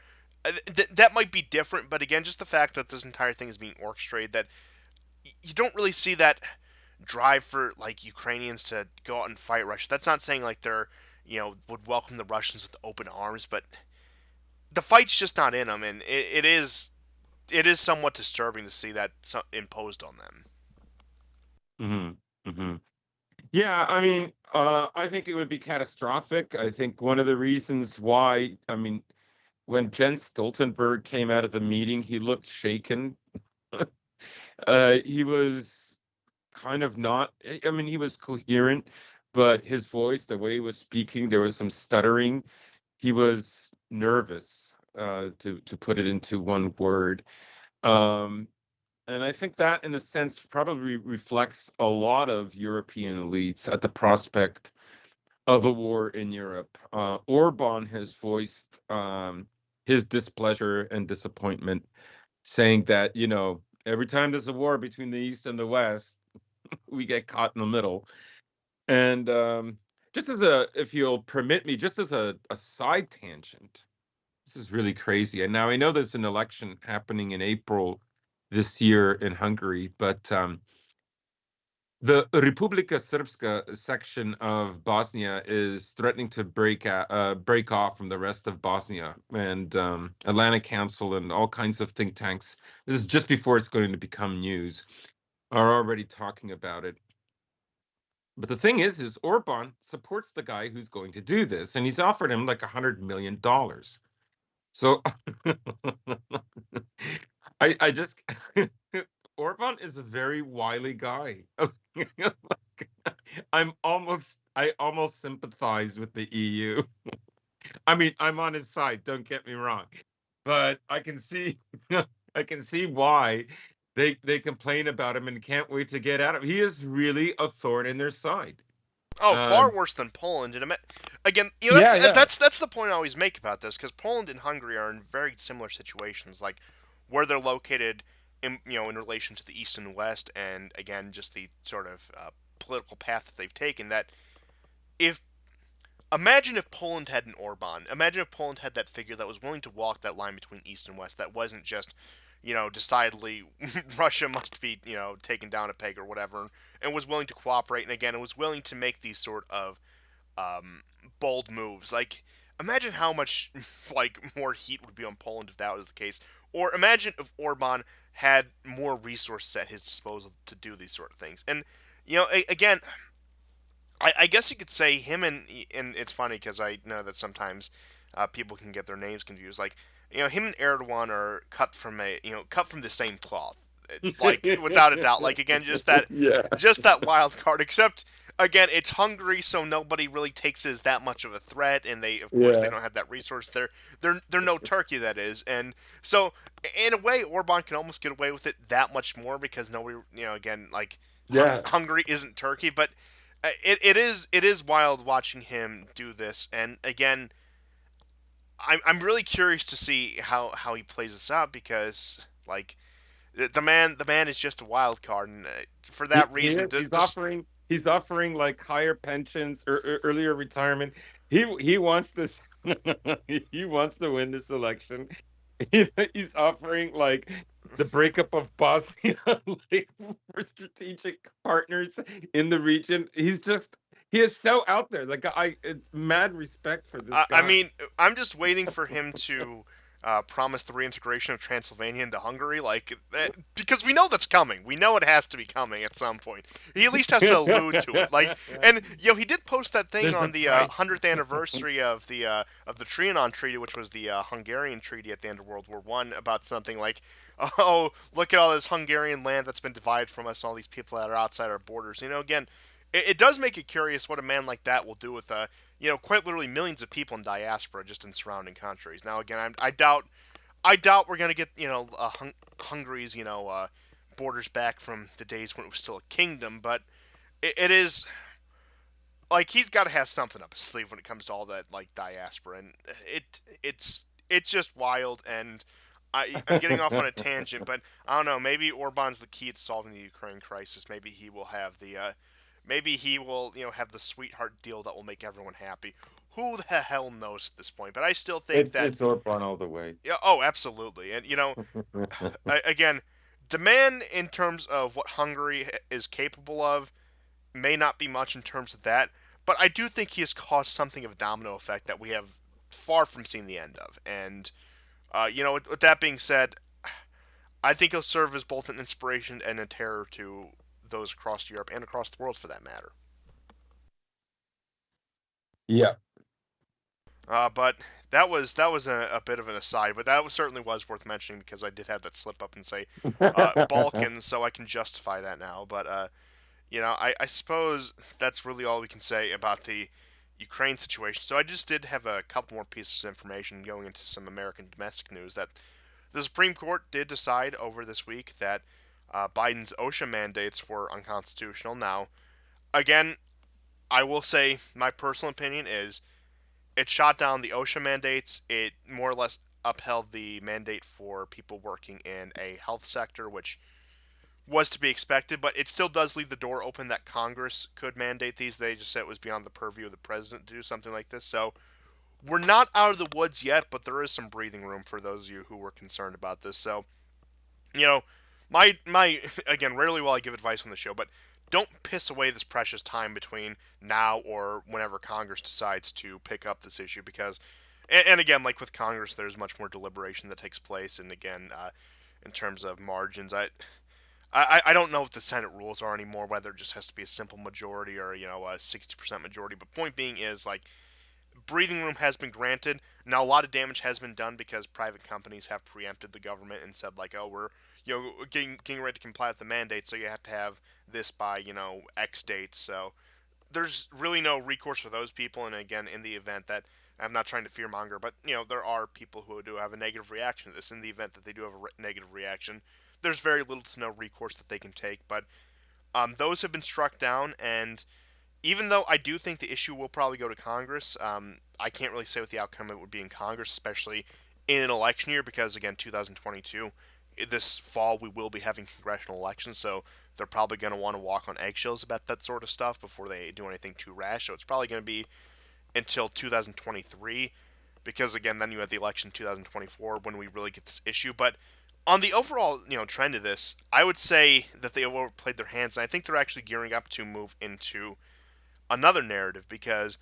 that might be different. But again, just the fact that this entire thing is being orchestrated, that you don't really see that drive for like Ukrainians to go out and fight Russia. That's not saying like they're would welcome the Russians with open arms, but the fight's just not in them, and it is somewhat disturbing to see that imposed on them. Hmm. Hmm. Yeah, I mean, I think it would be catastrophic. I think one of the reasons why, I mean, when Jens Stoltenberg came out of the meeting, he looked shaken. He was kind of not, I mean, he was coherent, but his voice, the way he was speaking, there was some stuttering. He was nervous, to put it into one word. Um, and I think that, in a sense, probably reflects a lot of European elites at the prospect of a war in Europe. Orban has voiced his displeasure and disappointment, saying that, every time there's a war between the East and the West, we get caught in the middle. And just as if you'll permit me, just as a side tangent, this is really crazy. And now I know there's an election happening in April this year in Hungary, but the Republika Srpska section of Bosnia is threatening to break off from the rest of Bosnia, and Atlantic Council and all kinds of think tanks. This is just before it's going to become news. Are already talking about it. But the thing is Orban supports the guy who's going to do this, and he's offered him like $100 million. So I just Orban is a very wily guy. I almost sympathize with the EU. I mean, I'm on his side, don't get me wrong. But I can see I can see why they complain about him and can't wait to get at him. He is really a thorn in their side. Oh, far Um worse than Poland. And again, yeah, yeah. that's the point I always make about this, because Poland and Hungary are in very similar situations, like where they're located in relation to the East and West, and again, just the sort of political path that they've taken. That if Imagine if Poland had an Orban. Imagine if Poland had that figure that was willing to walk that line between East and West. That wasn't just, decidedly Russia must be, taken down a peg or whatever, and was willing to cooperate. And again, it was willing to make these sort of bold moves. Like, imagine how much like more heat would be on Poland if that was the case. Or imagine if Orban had more resources at his disposal to do these sort of things. And again, I guess you could say him and it's funny because I know that sometimes people can get their names confused. Like him and Erdogan are cut from the same cloth, like without a doubt. Like again, Yeah. just that wild card. Except again, it's Hungary, so nobody really takes it as that much of a threat, and they of course they Yeah. don't have that resource. They're no Turkey, that is, and so in a way, Orban can almost get away with it that much more because nobody, again, like Yeah. Hungary isn't Turkey, but it is wild watching him do this, and again, I'm really curious to see how he plays this out, because like the man is just a wild card, and for He, that he reason, is. He's offering like higher pensions or, earlier retirement. He wants this. He wants to win this election. He's offering like the breakup of Bosnia, like for strategic partners in the region. He is so out there. Like it's mad respect for this I guy. mean, I'm just waiting for him to promise the reintegration of Transylvania into Hungary, because we know that's coming. We know it has to be coming at some point. He at least has to allude to it. And he did post that thing There's a on the price. 100th anniversary of the Trianon Treaty, which was the Hungarian treaty at the end of World War I, about something like, "Oh, look at all this Hungarian land that's been divided from us, and all these people that are outside our borders." Again, it does make it curious what a man like that will do with quite literally millions of people in diaspora just in surrounding countries. Now, again, I doubt we're gonna get Hungary's borders back from the days when it was still a kingdom, but it is like he's got to have something up his sleeve when it comes to all that like diaspora, and it's just wild, and I'm getting off on a tangent, but I don't know. Maybe Orban's the key to solving the Ukraine crisis. Maybe he will have maybe he will have the sweetheart deal that will make everyone happy. Who the hell knows at this point? But I still think that It's Orban all the way. yeah, oh, absolutely. And again, demand in terms of what Hungary is capable of may not be much in terms of that, but I do think he has caused something of a domino effect that we have far from seen the end of. And with that being said, I think he'll serve as both an inspiration and a terror to those across Europe and across the world, for that matter. Yeah. But that was a bit of an aside, but certainly was worth mentioning because I did have that slip up and say Balkans, so I can justify that now. But I suppose that's really all we can say about the Ukraine situation. So I just did have a couple more pieces of information going into some American domestic news that the Supreme Court did decide over this week that Biden's OSHA mandates were unconstitutional. Now, again, I will say my personal opinion is it shot down the OSHA mandates. It more or less upheld the mandate for people working in a health sector, which was to be expected, but it still does leave the door open that Congress could mandate these. They just said it was beyond the purview of the president to do something like this. So we're not out of the woods yet, but there is some breathing room for those of you who were concerned about this. So, you know, my again, rarely will I give advice on the show, but don't piss away this precious time between now or whenever Congress decides to pick up this issue because and again, like with Congress, there's much more deliberation that takes place, and again, in terms of margins, I don't know what the Senate rules are anymore. Whether it just has to be a simple majority or a 60% majority. But point being is like breathing room has been granted. Now a lot of damage has been done because private companies have preempted the government and said like, oh, we're getting ready to comply with the mandate, so you have to have this by X date. So there's really no recourse for those people. And again, in the event that I'm not trying to fearmonger, but there are people who do have a negative reaction to this. In the event that they do have a negative reaction, there's very little to no recourse that they can take. But those have been struck down, and even though I do think the issue will probably go to Congress, I can't really say what the outcome of it would be in Congress, especially in an election year, because again, 2022, this fall we will be having congressional elections, so they're probably going to want to walk on eggshells about that sort of stuff before they do anything too rash. So it's probably going to be until 2023, because again, then you have the election in 2024 when we really get this issue. But on the overall trend of this, I would say that they overplayed their hands, and I think they're actually gearing up to move into another narrative because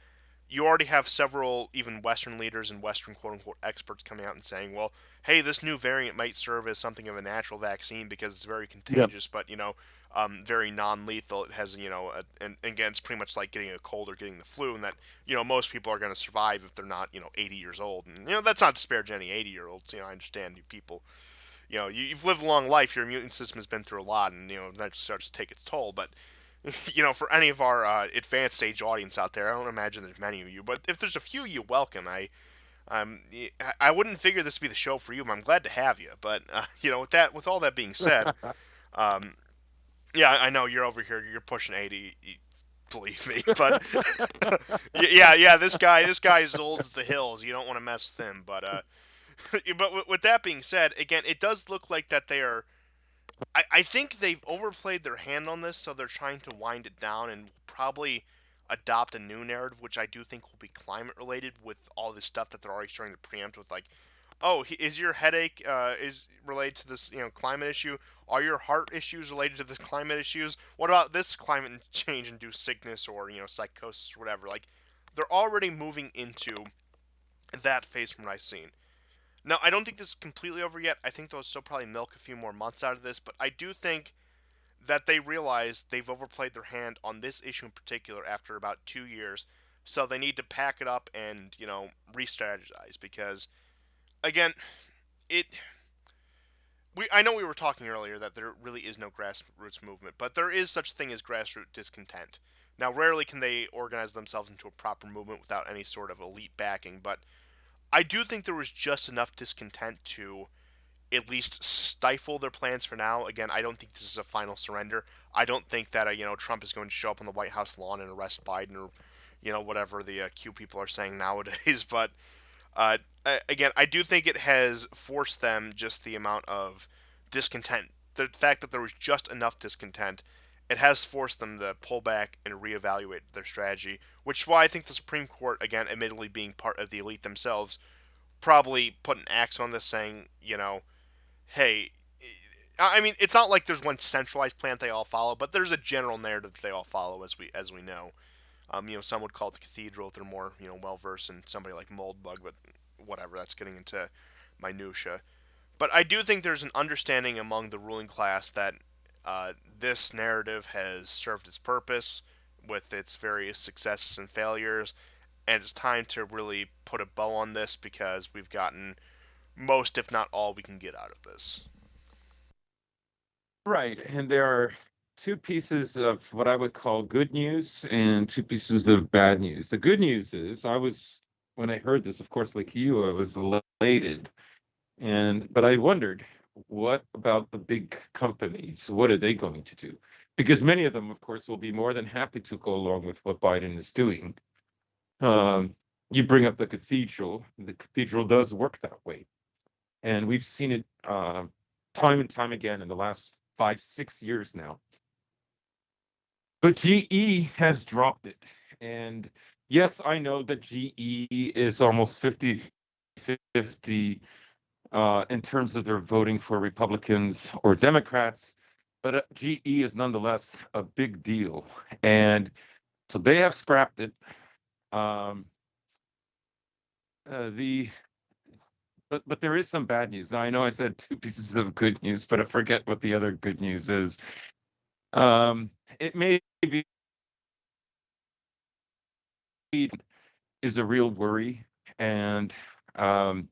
you already have several even Western leaders and Western quote unquote experts coming out and saying, well, hey, this new variant might serve as something of a natural vaccine because it's very Yep. contagious, but very non-lethal. It has and again, it's pretty much like getting a cold or getting the flu, and that most people are going to survive if they're not 80 years old, and that's not to disparage any 80-year-olds. I understand you people. You've lived a long life. Your immune system has been through a lot, and that starts to take its toll. But for any of our advanced age audience out there, I don't imagine there's many of you, but if there's a few, you welcome. Um, I wouldn't figure this to be the show for you, but I'm glad to have you. But with all that being said, um, yeah, I know you're over here, you're pushing 80. Believe me, but yeah, this guy is as old as the hills. You don't want to mess with him, but but with that being said, again, it does look like that they are I think they've overplayed their hand on this, so they're trying to wind it down and probably adopt a new narrative, which I do think will be climate related with all this stuff that they're already starting to preempt with, like, oh, is your headache is related to this climate issue? Are your heart issues related to this climate issues? What about this climate change induced sickness or psychosis or whatever? Like, they're already moving into that phase from what I've seen. Now, I don't think this is completely over yet. I think they'll still probably milk a few more months out of this, but I do think that they realize they've overplayed their hand on this issue in particular after about 2 years. So they need to pack it up and, re-strategize because, again, it. I know we were talking earlier that there really is no grassroots movement, but there is such thing as grassroots discontent. Now, rarely can they organize themselves into a proper movement without any sort of elite backing, but I do think there was just enough discontent to at least stifle their plans for now. Again, I don't think this is a final surrender. I don't think that Trump is going to show up on the White House lawn and arrest Biden or whatever the Q people are saying nowadays. But Uh, Again, I do think it has forced them just the amount of discontent. The fact that there was just enough discontent, it has forced them to pull back and reevaluate their strategy. Which is why I think the Supreme Court, again, admittedly being part of the elite themselves, probably put an axe on this, saying, hey, I mean, it's not like there's one centralized plan they all follow, but there's a general narrative that they all follow, as we know. Some would call it the cathedral if they're more, well versed in somebody like Moldbug, but whatever. That's getting into minutia. But I do think there's an understanding among the ruling class that this narrative has served its purpose with its various successes and failures, and it's time to really put a bow on this because we've gotten most, if not all, we can get out of this. Right. And there are two pieces of what I would call good news and two pieces of bad news. The good news is when I heard this, of course, like you, I was elated. But I wondered, what about the big companies? What are they going to do? Because many of them, of course, will be more than happy to go along with what Biden is doing. Um, you bring up the cathedral. The cathedral does work that way. And we've seen it time and time again in the last 5, 6 years now. But GE has dropped it. And yes, I know that GE is almost 50-50 in terms of their voting for Republicans or Democrats, but GE is nonetheless a big deal. And so they have scrapped it. Um, the but there is some bad news. Now I know I said two pieces of good news, but I forget what the other good news is. Um, it may be is a real worry, and um,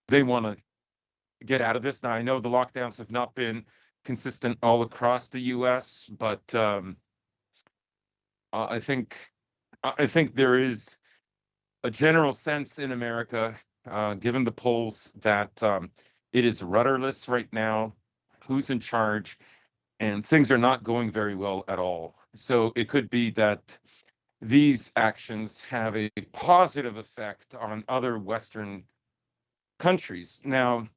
they want to get out of this. Now I know the lockdowns have not been consistent all across the U.S., but I think there is a general sense in America, given the polls, that it is rudderless right now. Who's in charge? And things are not going very well at all. So it could be that these actions have a positive effect on other Western countries. Now,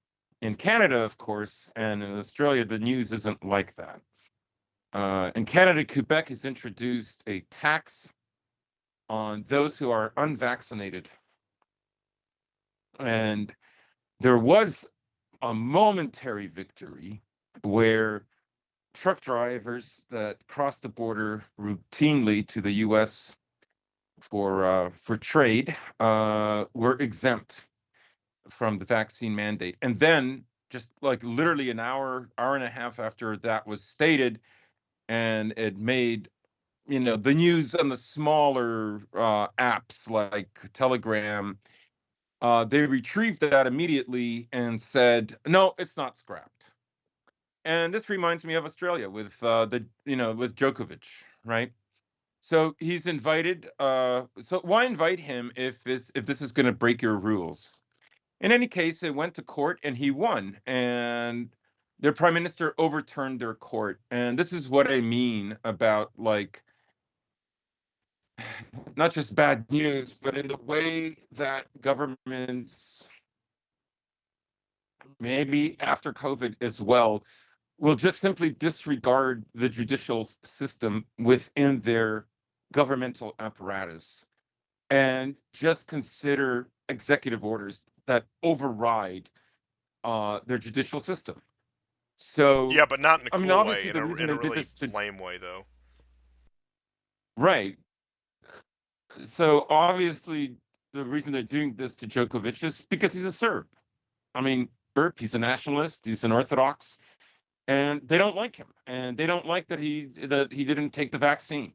in Canada, of course, and in Australia, the news isn't like that. In Canada, Quebec has introduced a tax on those who are unvaccinated. And there was a momentary victory where truck drivers that cross the border routinely to the U.S. For trade were exempt from the vaccine mandate. And then, just like literally an hour and a half after that was stated, and it made the news on the smaller apps like Telegram. They retrieved that immediately and said, no, it's not scrapped. And this reminds me of Australia with with Djokovic, right? So he's invited. So why invite him if this is going to break your rules? In any case, it went to court and he won. And their prime minister overturned their court. And this is what I mean about, like, not just bad news, but in the way that governments, maybe after COVID as well, will just simply disregard the judicial system within their governmental apparatus and just consider executive orders that override their judicial system. So, Yeah, but not in a I mean, cool way. obviously, In the a reason in a they did really this to lame way, though. right. So obviously, the reason they're doing this to Djokovic is because he's a Serb. I mean, Serb, he's a nationalist, he's an Orthodox, and they don't like him, and they don't like that he didn't take the vaccine.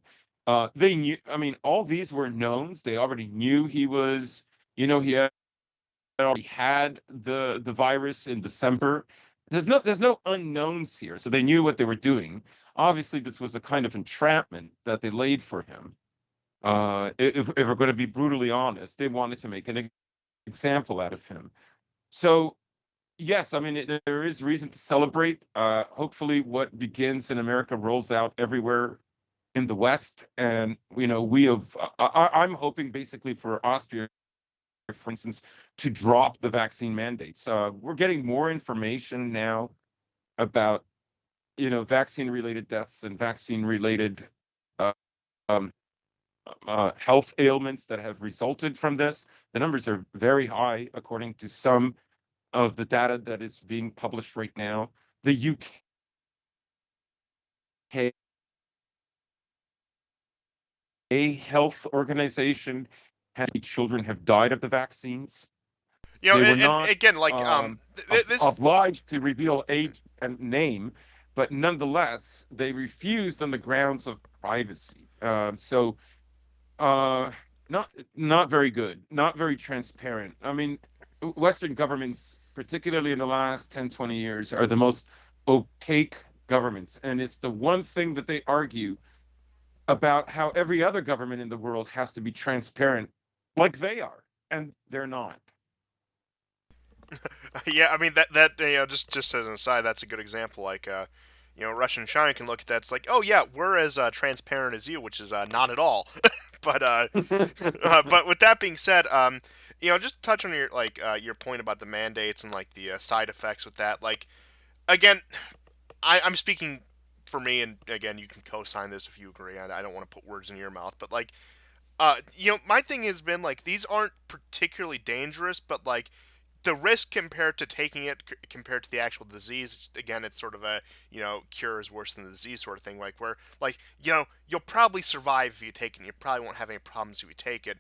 They knew. I mean, all these were knowns. They already knew he was. He had already had the virus in December. There's no unknowns here, so they knew what they were doing. Obviously, this was a kind of entrapment that they laid for him. If we're going to be brutally honest, they wanted to make an example out of him. So yes, I mean there is reason to celebrate. Hopefully, what begins in America rolls out everywhere in the West, and we have. I'm hoping basically for Austria for instance, to drop the vaccine mandates. We're getting more information now about, vaccine-related deaths and vaccine-related uh, um, health ailments that have resulted from this. The numbers are very high, according to some of the data that is being published right now. The UK Health Organization has children have died of the vaccines. They were And not again, like this. obliged to reveal age and name, but nonetheless, they refused on the grounds of privacy. Uh, not not very good, not very transparent. I mean, Western governments, particularly in the last 10, 20 years, are the most opaque governments. And it's the one thing that they argue about how every other government in the world has to be transparent, like they are, and they're not. Yeah, I mean that just as an aside, that's a good example. Like, Russia and China can look at that. It's like, oh yeah, we're as transparent as you, which is not at all. but but with that being said, just touch on your your point about the mandates and like the side effects with that. Like, again, I'm speaking for me, and again, you can co-sign this if you agree. I don't want to put words in your mouth, but like, my thing has been like these aren't particularly dangerous, but like the risk compared to taking it compared to the actual disease, again, it's sort of a cure is worse than the disease sort of thing, like where like you'll probably survive if you take it, you probably won't have any problems if you take it,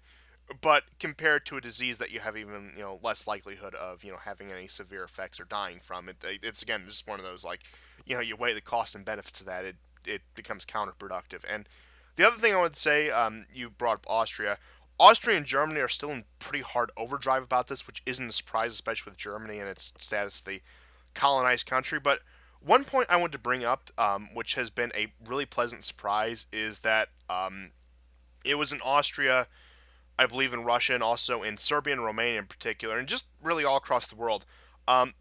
but compared to a disease that you have even less likelihood of having any severe effects or dying from it, it's again just one of those like you weigh the costs and benefits of that, it becomes counterproductive. And the other thing I would say, you brought up Austria. Austria and Germany are still in pretty hard overdrive about this, which isn't a surprise, especially with Germany and its status as the colonized country. But one point I want to bring up, which has been a really pleasant surprise, is that it was in Austria, I believe in Russia, and also in Serbia and Romania in particular, and just really all across the world. Um,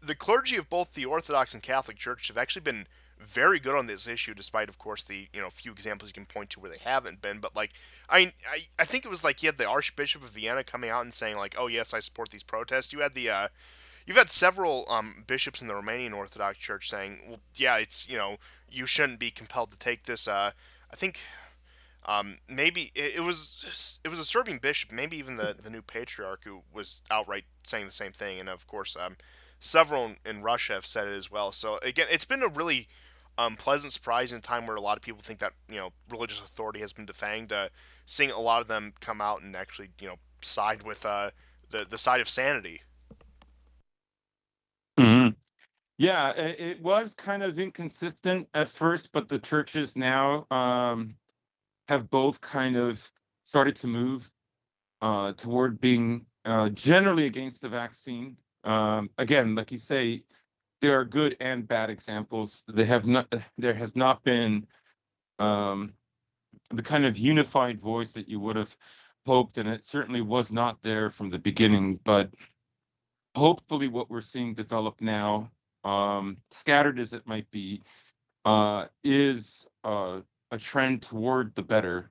the clergy of both the Orthodox and Catholic Church have actually been very good on this issue, despite, of course, the few examples you can point to where they haven't been. But like, I think it was like you had the Archbishop of Vienna coming out and saying like, "Oh yes, I support these protests." You had you've had several bishops in the Romanian Orthodox Church saying, "Well, yeah, it's you shouldn't be compelled to take this." I think maybe it was a Serbian bishop, maybe even the new patriarch, who was outright saying the same thing, and of course, several in Russia have said it as well. So again, it's been a really pleasant surprise in a time where a lot of people think that religious authority has been defanged. Seeing a lot of them come out and actually side with the side of sanity. Mhm. Yeah, it was kind of inconsistent at first, but the churches now have both kind of started to move toward being generally against the vaccine. Again, like you say, there are good and bad examples. There has not been um, the kind of unified voice that you would have hoped, and it certainly was not there from the beginning. But hopefully, what we're seeing develop now, scattered as it might be, is a trend toward the better.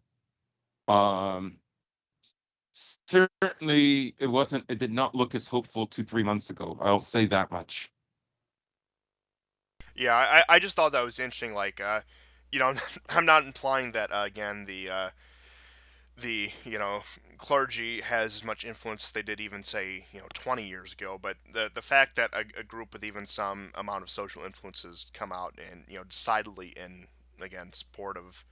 Um, Certainly, it wasn't. It did not look as hopeful 2, 3 months ago. I'll say that much. Yeah, I just thought that was interesting. Like, I'm not implying that again the clergy has as much influence as they did even say 20 years ago, but the fact that a group with even some amount of social influences come out and decidedly in again support of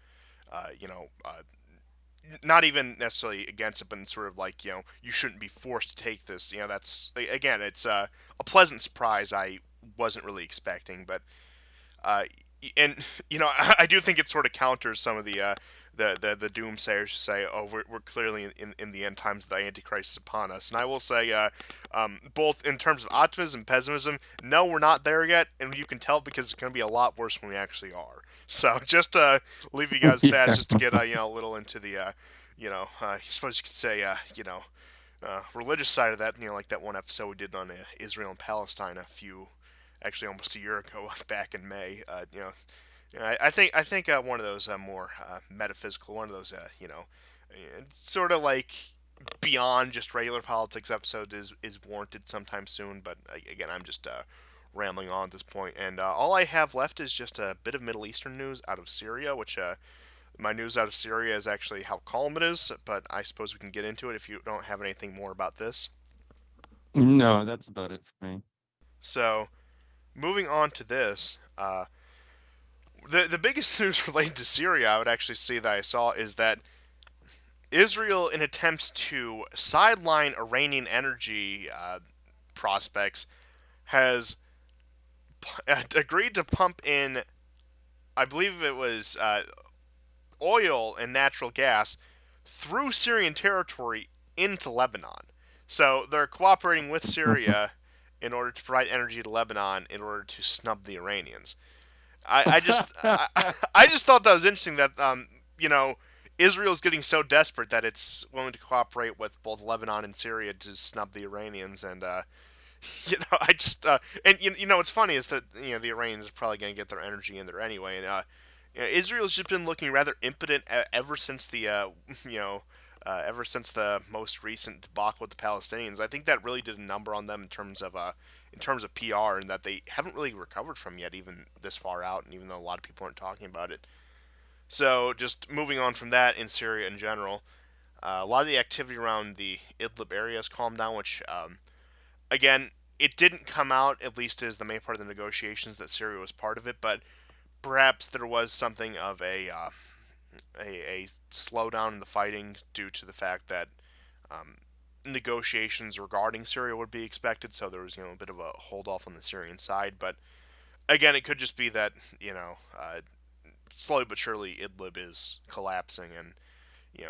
not even necessarily against it, but sort of like you shouldn't be forced to take this. That's again it's a pleasant surprise I wasn't really expecting, but uh, and I do think it sort of counters some of the doomsayers who say, "Oh, we're clearly in the end times. The Antichrist is upon us." And I will say, both in terms of optimism and pessimism, no, we're not there yet, and you can tell because it's going to be a lot worse when we actually are. So just leave you guys with that, Yeah. just to get a little into the I suppose you could say religious side of that. Like that one episode we did on Israel and Palestine a few, actually almost a year ago, back in May. I think one of those more metaphysical, one of those sort of like beyond just regular politics episode is warranted sometime soon. But again, I'm just rambling on at this point, and all I have left is just a bit of Middle Eastern news out of Syria, which my news out of Syria is actually how calm it is. But I suppose we can get into it if you don't have anything more about this. No, that's about it for me. So moving on to this, the biggest news related to Syria I would actually say that I saw is that Israel, in attempts to sideline Iranian energy prospects, has agreed to pump in, I believe it was oil and natural gas through Syrian territory into Lebanon. So they're cooperating with Syria in order to provide energy to Lebanon in order to snub the Iranians. I just thought that was interesting that you know Israel's getting so desperate that it's willing to cooperate with both Lebanon and Syria to snub the Iranians, and I just and what's funny is that the Iranians are probably going to get their energy in there anyway, and Israel's just been looking rather impotent ever since the you know. Ever since the most recent debacle with the Palestinians, I think that really did a number on them in terms of PR, and that they haven't really recovered from yet, even this far out, and even though a lot of people aren't talking about it. So, just moving on from that in Syria in general, a lot of the activity around the Idlib area has calmed down, which, again, it didn't come out, at least as the main part of the negotiations, that Syria was part of it, but perhaps there was something of a slowdown in the fighting due to the fact that um, negotiations regarding Syria would be expected, so there was a bit of a hold off on the Syrian side. But again, it could just be that slowly but surely Idlib is collapsing, and you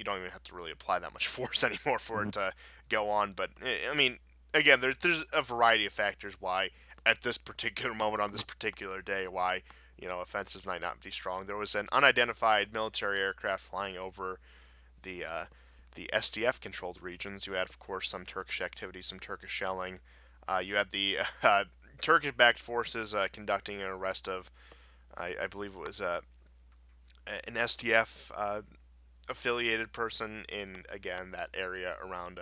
don't even have to really apply that much force anymore for it to go on. But I mean, again, there's a variety of factors why at this particular moment on this particular day why offensive might not be strong. There was an unidentified military aircraft flying over the SDF controlled regions. You had, of course, some Turkish activity, some Turkish shelling. You had the Turkish backed forces conducting an arrest of, I believe it was an SDF affiliated person in, again, that area around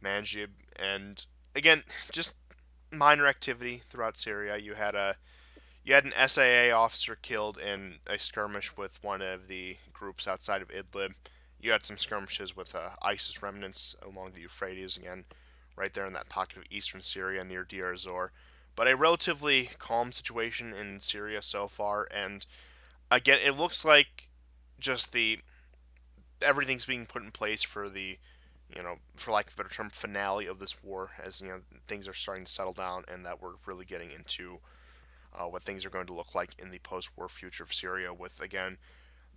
Manjib. And again, just minor activity throughout Syria. You had an SAA officer killed in a skirmish with one of the groups outside of Idlib. You had some skirmishes with ISIS remnants along the Euphrates, again, right there in that pocket of eastern Syria near Deir ez-Zor. But a relatively calm situation in Syria so far, and again, it looks like just the everything's being put in place for the, for lack of a better term, finale of this war, as things are starting to settle down, and that we're really getting into what things are going to look like in the post-war future of Syria, with again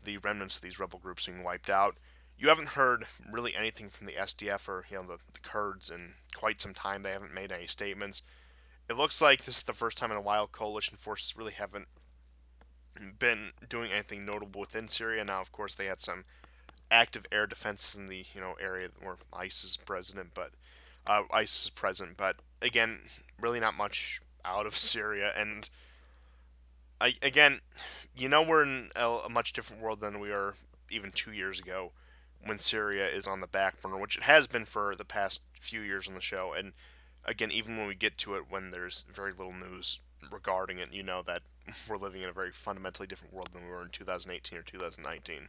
the remnants of these rebel groups being wiped out. You haven't heard really anything from the SDF or the Kurds in quite some time. They haven't made any statements. It looks like this is the first time in a while coalition forces really haven't been doing anything notable within Syria. Now, of course, they had some active air defenses in the area where ISIS is present. But again, really not much out of Syria, and again, we're in a much different world than we were even 2 years ago when Syria is on the back burner, which it has been for the past few years on the show. And again, even when we get to it, when there's very little news regarding it, you know that we're living in a very fundamentally different world than we were in 2018 or 2019.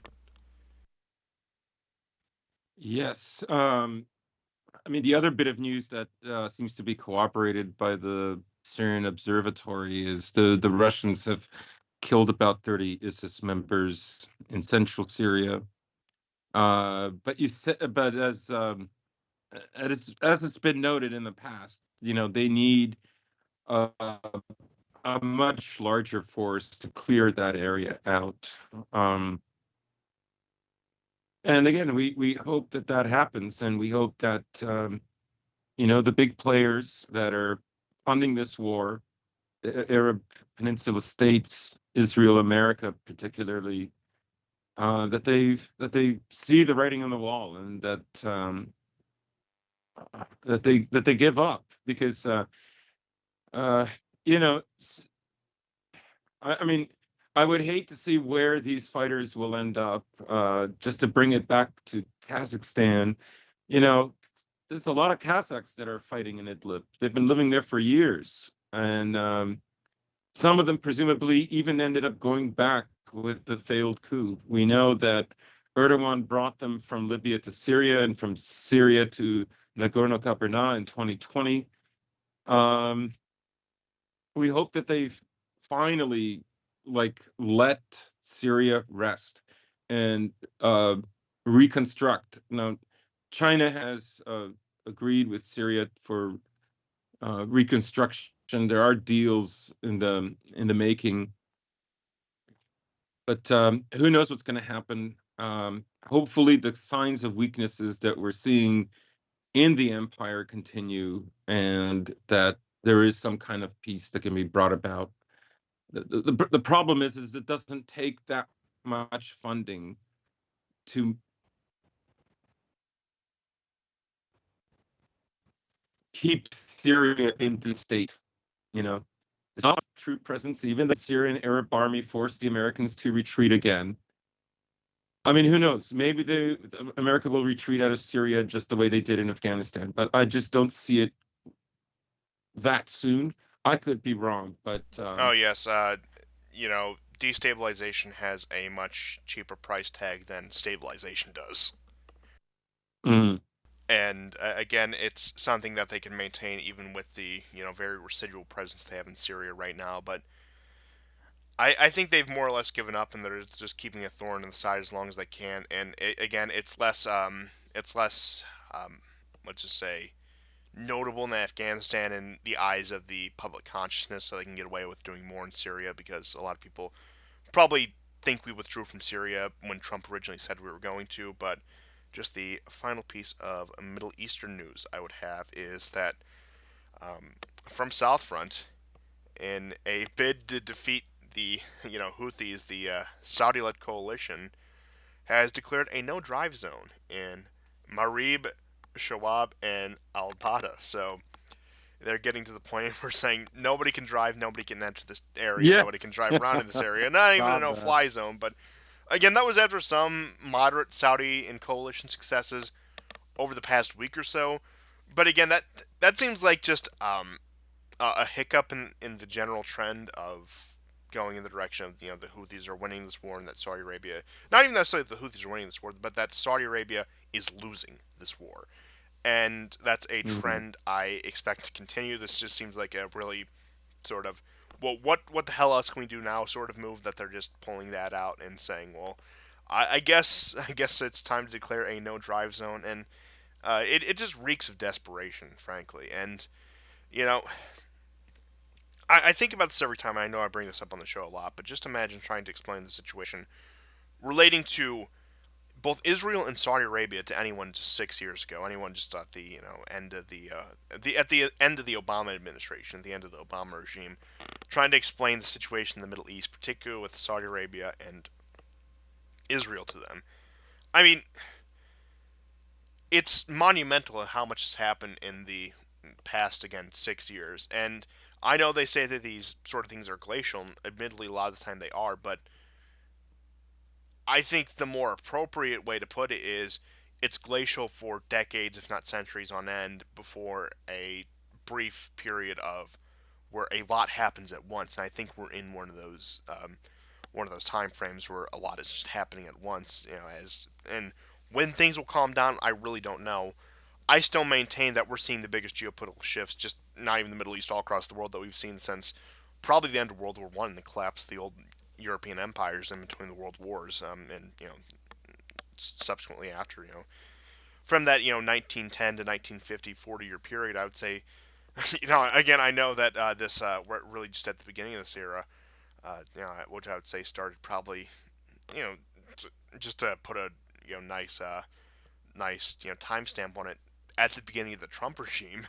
Yes. I mean, the other bit of news that seems to be cooperated by the Syrian Observatory is the Russians have killed about 30 ISIS members in central Syria. But as it's been noted in the past, they need a, a much larger force to clear that area out. Um, and again, we hope that that happens, and we hope that the big players that are funding this war, Arab Peninsula states, Israel, America, particularly, that they see the writing on the wall, and that they give up, because uh, you know I mean, I would hate to see where these fighters will end up. Just to bring it back to Kazakhstan, You know, there's a lot of Kazakhs that are fighting in Idlib. They've been living there for years, and some of them presumably even ended up going back with the failed coup. We know that Erdogan brought them from Libya to Syria and from Syria to Nagorno-Karabakh in 2020. Um, we hope that they've finally like let Syria rest and uh, reconstruct. Now, China has agreed with Syria for reconstruction. There are deals in the making, but who knows what's going to happen? Hopefully, the signs of weaknesses that we're seeing in the empire continue, and that there is some kind of peace that can be brought about. The problem is it doesn't take that much funding to keep Syria in the state. You know, it's not a true presence. Even the Syrian Arab army forced the Americans to retreat again. I mean, who knows? Maybe America will retreat out of Syria just the way they did in Afghanistan, but I just don't see it that soon. I could be wrong, but Oh yes, destabilization has a much cheaper price tag than stabilization does. mm, And again, it's something that they can maintain even with the very residual presence they have in Syria right now. But I think they've more or less given up, and they're just keeping a thorn in the side as long as they can. And again, it's less let's just say notable in Afghanistan in the eyes of the public consciousness, so they can get away with doing more in Syria because a lot of people probably think we withdrew from Syria when Trump originally said we were going to. But just the final piece of Middle Eastern news I would have is that from South Front, in a bid to defeat the Houthis, the Saudi-led coalition has declared a no-drive zone in Marib, Shawab, and Al Bada. So they're getting to the point where saying nobody can drive, nobody can enter this area, nobody can yes, drive around in this area. Not even a saw that. no-fly zone, but again, that was after some moderate Saudi and coalition successes over the past week or so. But again, that seems like just a hiccup in the general trend of going in the direction of the Houthis are winning this war and that Saudi Arabia, not even necessarily that the Houthis are winning this war, but that Saudi Arabia is losing this war, and that's a Mm. trend I expect to continue. This just seems like a really sort of well, what the hell else can we do now sort of move that they're just pulling that out and saying, well, I guess it's time to declare a no drive zone, and it just reeks of desperation, frankly, and you know I think about this every time. And I know I bring this up on the show a lot, but just imagine trying to explain the situation relating to both Israel and Saudi Arabia to anyone just 6 years ago, anyone just at the end of the at the end of the Obama administration, at the end of the Obama regime, trying to explain the situation in the Middle East, particularly with Saudi Arabia and Israel to them. I mean, it's monumental how much has happened in the past again 6 years, and I know they say that these sort of things are glacial. And admittedly, a lot of the time they are, but I think the more appropriate way to put it is it's glacial for decades, if not centuries on end, before a brief period of where a lot happens at once. And I think we're in one of those time frames where a lot is just happening at once. And when things will calm down, I really don't know. I still maintain that we're seeing the biggest geopolitical shifts, just not even the Middle East, all across the world, that we've seen since probably the end of World War One and the collapse of the old European empires in between the world wars, and subsequently after, from that 1910 to 1950 40-year period, I would say, again, I know that this we're really just at the beginning of this era, which I would say started probably, you know, just to put a nice timestamp on it, at the beginning of the Trump regime,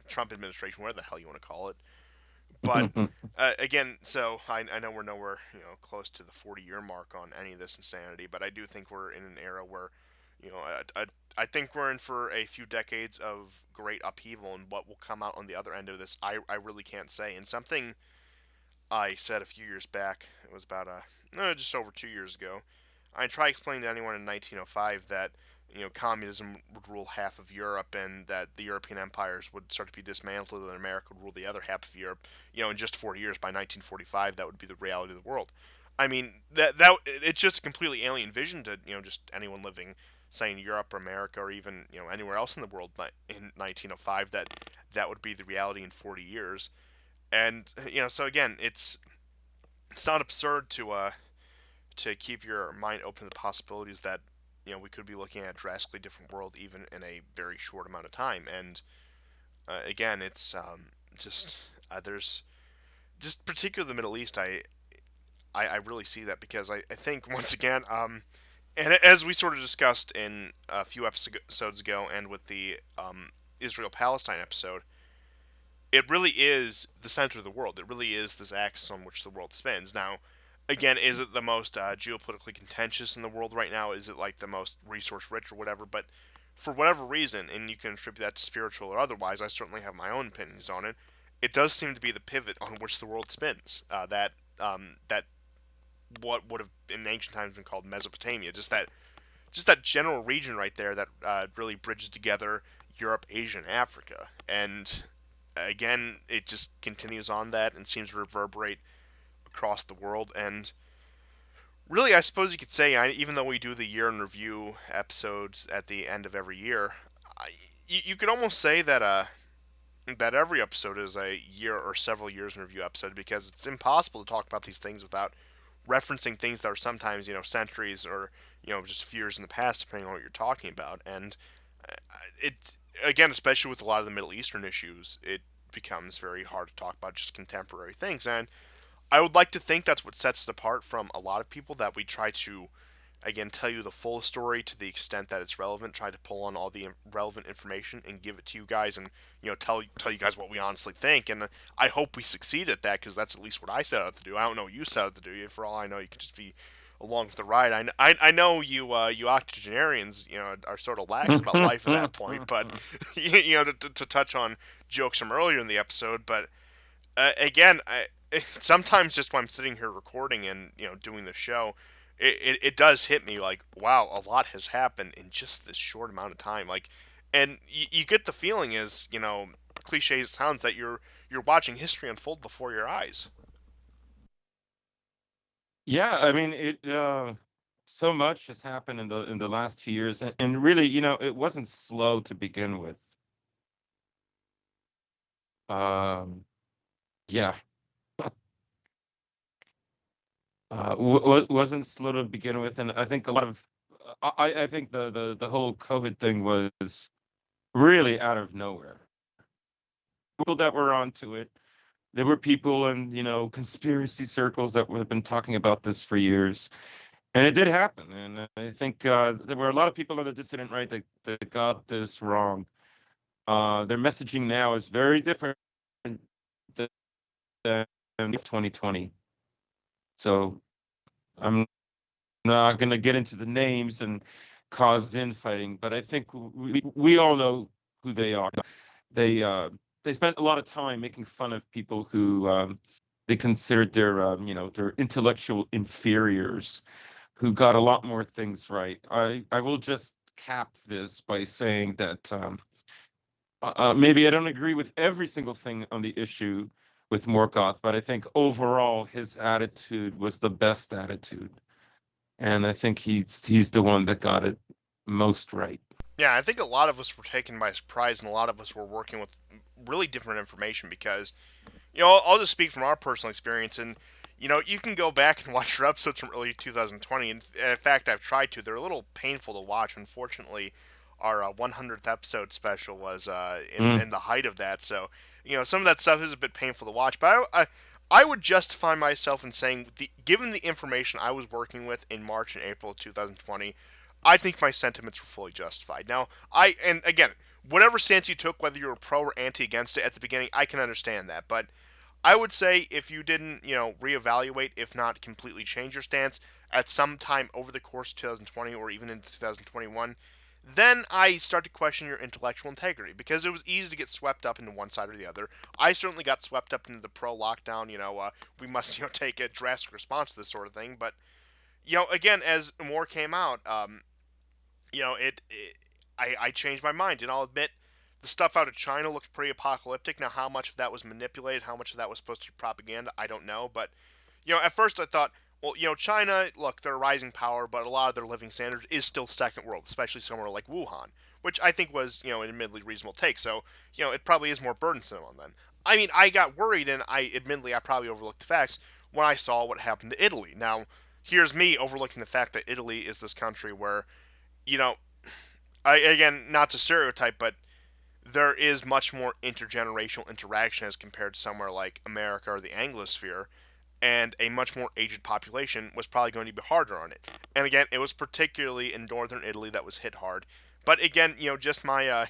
Trump administration, whatever the hell you want to call it. But again, so I know we're nowhere close to the 40-year mark on any of this insanity, but I do think we're in an era where I think we're in for a few decades of great upheaval, and what will come out on the other end of this, I really can't say. And something I said a few years back, it was about just over 2 years ago. I try explaining to anyone in 1905 that communism would rule half of Europe, and that the European empires would start to be dismantled, and America would rule the other half of Europe. In just 40 years, by 1945, that would be the reality of the world. I mean, that it's just a completely alien vision to just anyone living, say, in Europe or America or even anywhere else in the world in 1905, that would be the reality in 40 years. And so again, it's not absurd to keep your mind open to the possibilities that we could be looking at a drastically different world even in a very short amount of time. And again, it's just there's just particularly the Middle East. I really see that because I think once again, and as we sort of discussed in a few episodes ago, and with the Israel Palestine episode, it really is the center of the world. It really is this axis on which the world spins. Now, again, is it the most geopolitically contentious in the world right now? Is it like the most resource rich or whatever? But for whatever reason, and you can attribute that to spiritual or otherwise, I certainly have my own opinions on it. It does seem to be the pivot on which the world spins. That what would have in ancient times been called Mesopotamia. Just that general region right there that really bridges together Europe, Asia, and Africa. And again, it just continues on that and seems to reverberate across the world. And really, I suppose you could say, even though we do the year in review episodes at the end of every year, you could almost say that every episode is a year or several years in review episode because it's impossible to talk about these things without referencing things that are sometimes centuries or just a few years in the past, depending on what you're talking about. And it again, especially with a lot of the Middle Eastern issues, it becomes very hard to talk about just contemporary things. And I would like to think that's what sets it apart from a lot of people, that we try to again tell you the full story to the extent that it's relevant, try to pull on all the relevant information and give it to you guys, and tell you guys what we honestly think. And I hope we succeed at that, because that's at least what I set out to do. I don't know what you set out to do. For all I know, you could just be along for the ride. I know you octogenarians are sort of lax about life at that point, but to touch on jokes from earlier in the episode. But again, sometimes just when I'm sitting here recording and doing the show, it does hit me like, wow, a lot has happened in just this short amount of time. Like, and you get the feeling, is cliche as it sounds, that you're watching history unfold before your eyes. Yeah, I mean, so much has happened in the last 2 years, and really, it wasn't slow to begin with. Um, yeah, wasn't slow to begin with, and I think a lot of, I think the whole COVID thing was really out of nowhere. People that were onto it. There were people in, conspiracy circles that have been talking about this for years. And it did happen. And I think there were a lot of people on the dissident right that got this wrong. Their messaging now is very different than 2020. So I'm not going to get into the names and cause infighting, but I think we all know who they are. They uh, they spent a lot of time making fun of people who they considered their intellectual inferiors, who got a lot more things right. I will just cap this by saying that maybe I don't agree with every single thing on the issue with Morgoth, but I think overall his attitude was the best attitude, and I think he's the one that got it most right. Yeah, I think a lot of us were taken by surprise, and a lot of us were working with really different information because I'll just speak from our personal experience, and you can go back and watch your episodes from early 2020. And in fact, I've tried to. They're a little painful to watch. Unfortunately, our 100th episode special was Mm. in the height of that, so some of that stuff is a bit painful to watch. But I would justify myself in saying, given the information I was working with in March and April of 2020, I think my sentiments were fully justified. Now, and again, whatever stance you took, whether you were pro or anti against it at the beginning, I can understand that. But I would say if you didn't, reevaluate, if not completely change your stance at some time over the course of 2020 or even into 2021, then I start to question your intellectual integrity, because it was easy to get swept up into one side or the other. I certainly got swept up into the pro lockdown. We must take a drastic response to this sort of thing. But again, as more came out, I changed my mind, and I'll admit the stuff out of China looked pretty apocalyptic. Now, how much of that was manipulated, how much of that was supposed to be propaganda, I don't know. But at first I thought, well, China, look, they're a rising power, but a lot of their living standards is still second world, especially somewhere like Wuhan, which I think was, an admittedly reasonable take. So, it probably is more burdensome on them. I mean, I got worried, and I probably overlooked the facts when I saw what happened to Italy. Now, here's me overlooking the fact that Italy is this country where, you know, again, not to stereotype, but there is much more intergenerational interaction as compared to somewhere like America or the Anglosphere, and a much more aged population was probably going to be harder on it. And again, it was particularly in northern Italy that was hit hard. But again, just my,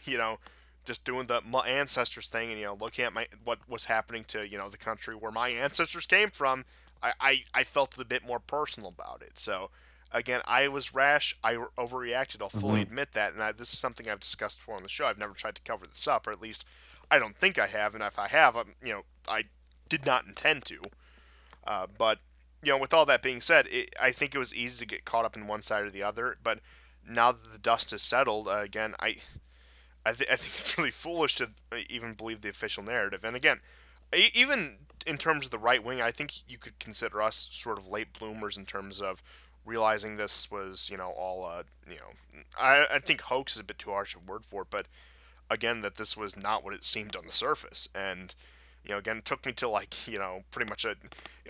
just doing the my ancestors thing, and looking at what was happening to the country where my ancestors came from, I felt a bit more personal about it. So again, I was rash. I overreacted. I'll fully Mhm. admit that, and this is something I've discussed before on the show. I've never tried to cover this up, or at least I don't think I have. And if I have, I did not intend to. But with all that being said, I think it was easy to get caught up in one side or the other. But now that the dust has settled, again, I think it's really foolish to even believe the official narrative. And again, even in terms of the right wing, I think you could consider us sort of late bloomers in terms of realizing this was, all, I think hoax is a bit too harsh a word for it, but again, that this was not what it seemed on the surface. And, again, it took me to like, pretty much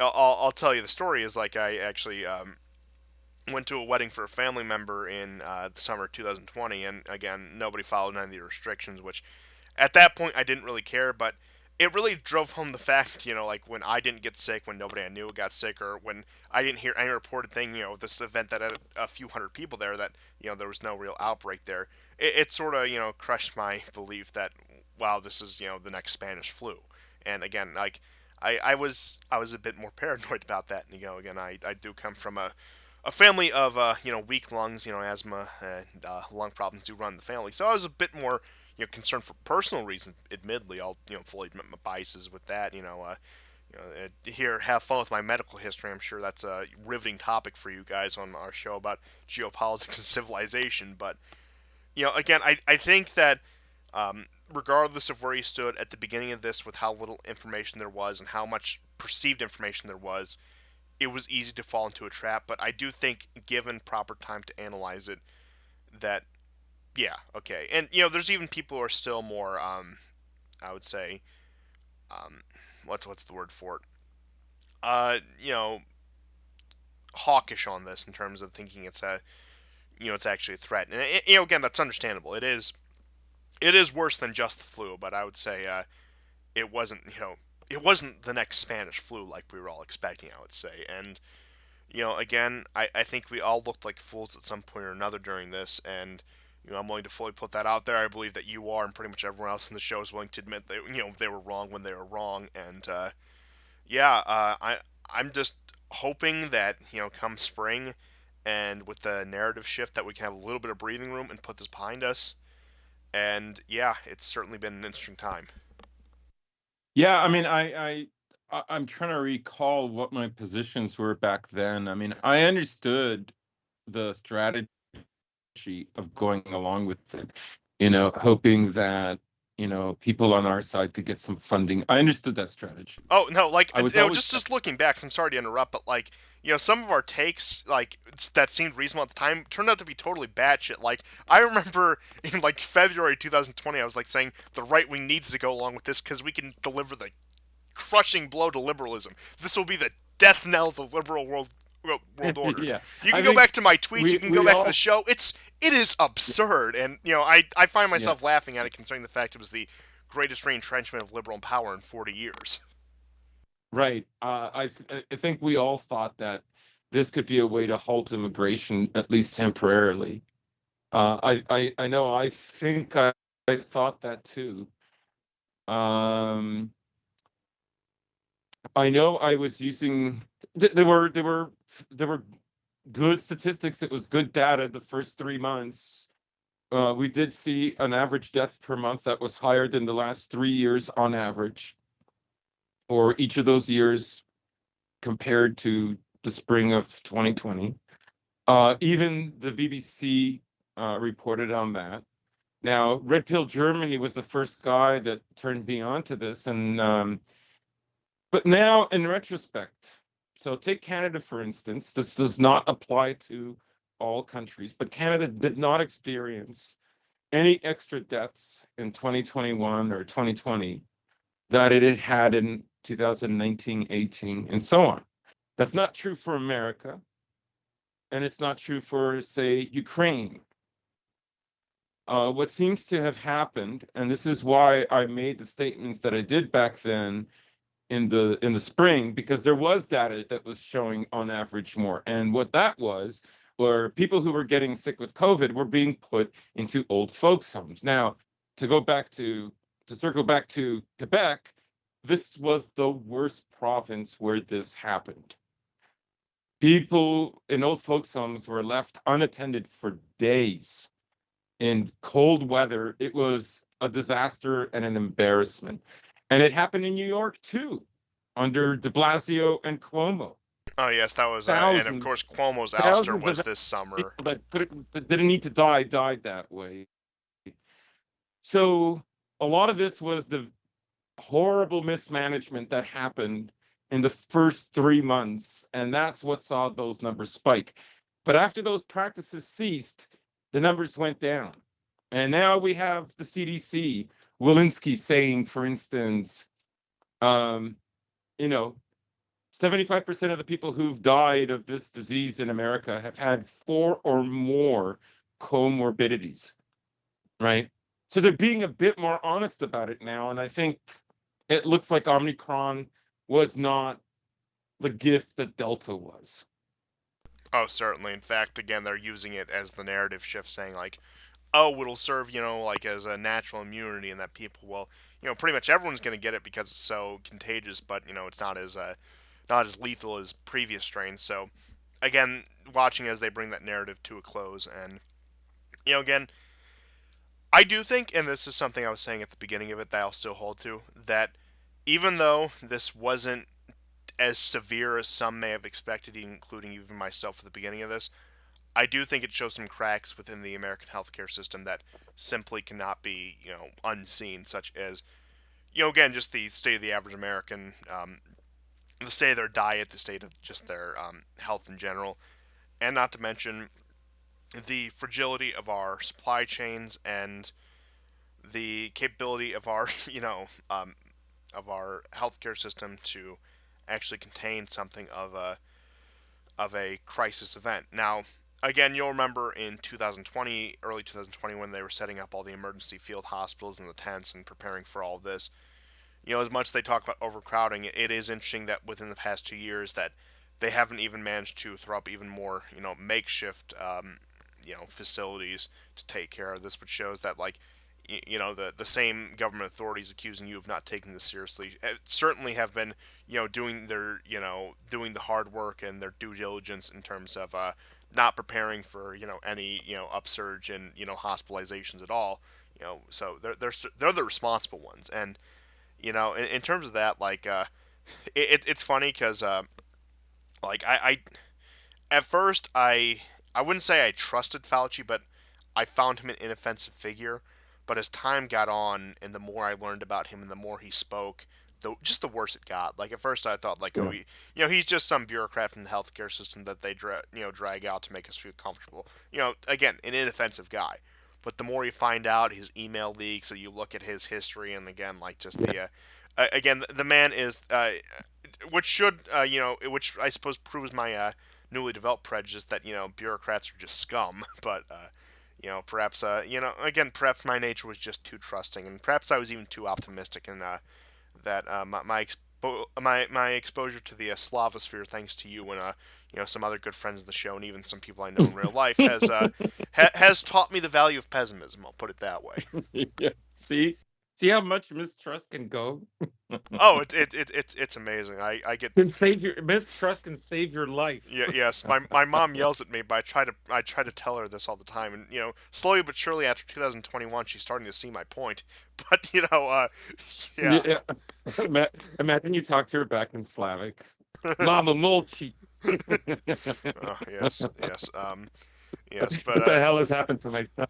I'll tell you the story is like I actually went to a wedding for a family member in the summer of 2020, and again, nobody followed any of the restrictions, which at that point I didn't really care, but it really drove home the fact, like when I didn't get sick, when nobody I knew got sick, or when I didn't hear any reported thing, this event that had a few hundred people there, that, there was no real outbreak there. It sort of, crushed my belief that, wow, this is, the next Spanish flu. And again, like, I was a bit more paranoid about that. And, again, I do come from a family of weak lungs, asthma and lung problems do run in the family. So I was a bit more concerned for personal reasons. Admittedly, I'll fully admit my biases with that. Here, have fun with my medical history. I'm sure that's a riveting topic for you guys on our show about geopolitics and civilization. But again, I think that regardless of where you stood at the beginning of this, with how little information there was and how much perceived information there was easy to fall into a trap. But I do think, given proper time to analyze it, that yeah, okay. And there's even people who are still more, I would say, what's the word for it? Uh, you know, hawkish on this in terms of thinking it's actually a threat. And again, that's understandable. It is worse than just the flu, but I would say it wasn't, it wasn't the next Spanish flu like we were all expecting. I would say, and again, I think we all looked like fools at some point or another during this, and I'm willing to fully put that out there. I believe that you are, and pretty much everyone else in the show is willing to admit that they were wrong when they were wrong, and yeah, I'm just hoping that come spring, and with the narrative shift, that we can have a little bit of breathing room and put this behind us. And yeah, it's certainly been an interesting time. Yeah, I mean, I'm trying to recall what my positions were back then. I mean, I understood the strategy of going along with it, hoping that, people on our side could get some funding. I understood that strategy. Oh no, like I was always, just looking back. I'm sorry to interrupt, but like some of our takes like that seemed reasonable at the time turned out to be totally batshit. Like I remember in like February 2020, I was like saying the right wing needs to go along with this because we can deliver the crushing blow to liberalism. This will be the death knell of the liberal world order. yeah, You I can go back think to my tweets. You we can go we back to the all, show. It is absurd, and I find yeah, myself laughing at it, considering the fact it was the greatest reentrenchment of liberal power in 40 years. right. I think we all thought that this could be a way to halt immigration, at least temporarily. I know. I think I thought that too. Um, I know I was using. There were good statistics. It was good data the first 3 months. We did see an average death per month that was higher than the last 3 years on average for each of those years compared to the spring of 2020. Even the BBC reported on that. Now, Red Pill Germany was the first guy that turned me on to this, and but now in retrospect, so take Canada for instance. This does not apply to all countries, but Canada did not experience any extra deaths in 2021 or 2020 that it had had in 2019, 18, and so on. That's not true for America, and it's not true for, say, Ukraine. What seems to have happened, and this is why I made the statements that I did back then in the spring, because there was data that was showing on average more. And what that was were people who were getting sick with COVID were being put into old folks' homes. Now, to go back to circle back to Quebec, this was the worst province where this happened. People in old folks' homes were left unattended for days in cold weather. It was a disaster and an embarrassment. And it happened in New York too, under de Blasio and Cuomo. Oh yes, that was, and of Thousands, course Cuomo's ouster thousands of was this summer. people that didn't need to die died that way. So a lot of this was the horrible mismanagement that happened in the first 3 months, and that's what saw those numbers spike. But after those practices ceased, the numbers went down. And now we have the CDC, Walensky saying, for instance, um, you know, 75% of the people who've died of this disease in America have had 4 or more comorbidities, right? So they're being a bit more honest about it now. And I think it looks like Omicron was not the gift that Delta was. Oh, certainly. In fact, again, they're using it as the narrative shift, saying like, "Oh, it'll serve, like as a natural immunity, and that people will, pretty much everyone's going to get it because it's so contagious, but it's not as lethal as previous strains." So, again, watching as they bring that narrative to a close, and again, I do think, and this is something I was saying at the beginning of it that I'll still hold to, that even though this wasn't as severe as some may have expected, including even myself at the beginning of this, I do think it shows some cracks within the American healthcare system that simply cannot be, unseen, such as, again, just the state of the average American, the state of their diet, the state of just their health in general, and not to mention the fragility of our supply chains and the capability of our, of our healthcare system to actually contain something of a crisis event. Now, again, you'll remember in 2020, early 2020, when they were setting up all the emergency field hospitals and the tents and preparing for all of this. As much as they talk about overcrowding, it is interesting that within the past 2 years that they haven't even managed to throw up even more, makeshift, facilities to take care of this, which shows that like, the same government authorities accusing you of not taking this seriously certainly have been, doing their, doing the hard work and their due diligence in terms of not preparing for, any, upsurge in, hospitalizations at all. So they're the responsible ones, and in terms of that, like, it's funny because like I at first I wouldn't say I trusted Fauci, but I found him an inoffensive figure. But as time got on, and the more I learned about him, and the more he spoke, just the worse it got. Like at first, I thought like, oh, Yeah. he's just some bureaucrat from the healthcare system that they drag out to make us feel comfortable. Again, an inoffensive guy. But the more you find out his email leaks, so you look at his history, and again, like just Yeah. again, the man is, which should, which I suppose proves my newly developed prejudice that bureaucrats are just scum. But perhaps, again, perhaps my nature was just too trusting, and perhaps I was even too optimistic, and that my exposure to the Slavosphere, thanks to you and some other good friends of the show, and even some people I know in real life, has taught me the value of pessimism. I'll put it that way. Yeah. See how much mistrust can go. Oh, it's amazing. I get, Can save your mistrust can save your life. yeah, yes. My mom yells at me, but I try to tell her this all the time, and slowly but surely after 2021, she's starting to see my point. But yeah. Yeah. Imagine you talk to her back in Slavic. Mama Molchi. Oh, yes, yes. Yes, but What the hell has happened to my son?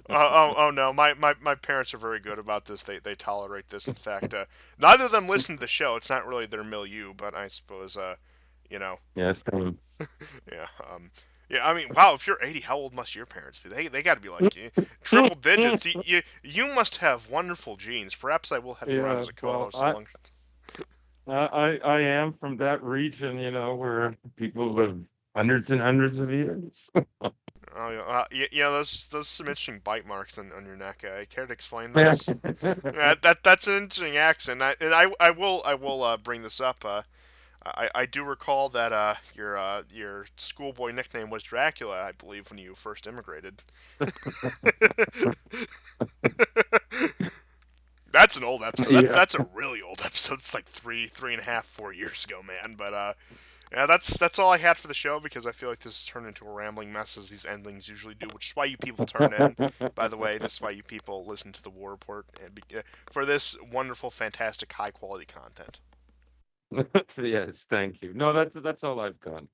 oh no, my parents are very good about this. They tolerate this. In fact, neither of them listen to the show. It's not really their milieu, but I suppose you know, Yes. yeah, yeah. I mean, wow. If you're 80, how old must your parents be? They got to be like triple digits. You must have wonderful genes. Perhaps I will have you on Yeah. as a Well, co-host long. I am from that region, where people live hundreds and hundreds of years. Oh yeah, yeah. Those some interesting bite marks on your neck. Care to explain Yeah. those? That's an interesting accent. I will bring this up. I do recall that your schoolboy nickname was Dracula, I believe, when you first immigrated. That's an old episode. That's Yeah. that's a really old episode. It's like 3.5, 4 years ago, man. But yeah, that's all I had for the show because I feel like this has turned into a rambling mess as these endings usually do, which is why you people turn in. By the way, this is why you people listen to the War Report and for this wonderful, fantastic, high quality content. Yes, thank you. No, that's all I've got.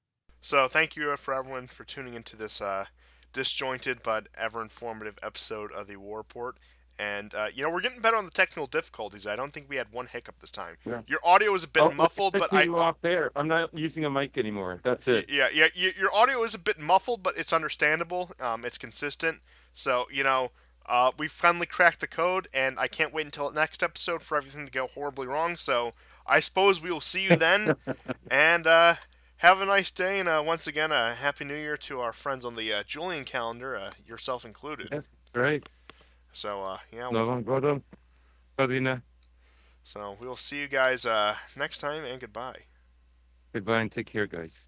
So thank you for everyone for tuning into this disjointed but ever informative episode of the War Report. And we're getting better on the technical difficulties. I don't think we had one hiccup this time. Yeah. Your audio is a bit Oh, let me muffled, say but to you off there, I'm not using a mic anymore. That's it. yeah, your audio is a bit muffled, but it's understandable. It's consistent. So we finally cracked the code, and I can't wait until the next episode for everything to go horribly wrong. So I suppose we will see you then, and have a nice day. And once again, a happy New Year to our friends on the Julian calendar, yourself included. Yes, right. So yeah, No, no, go to Codina. so we will see you guys next time, and goodbye. Goodbye and take care, guys.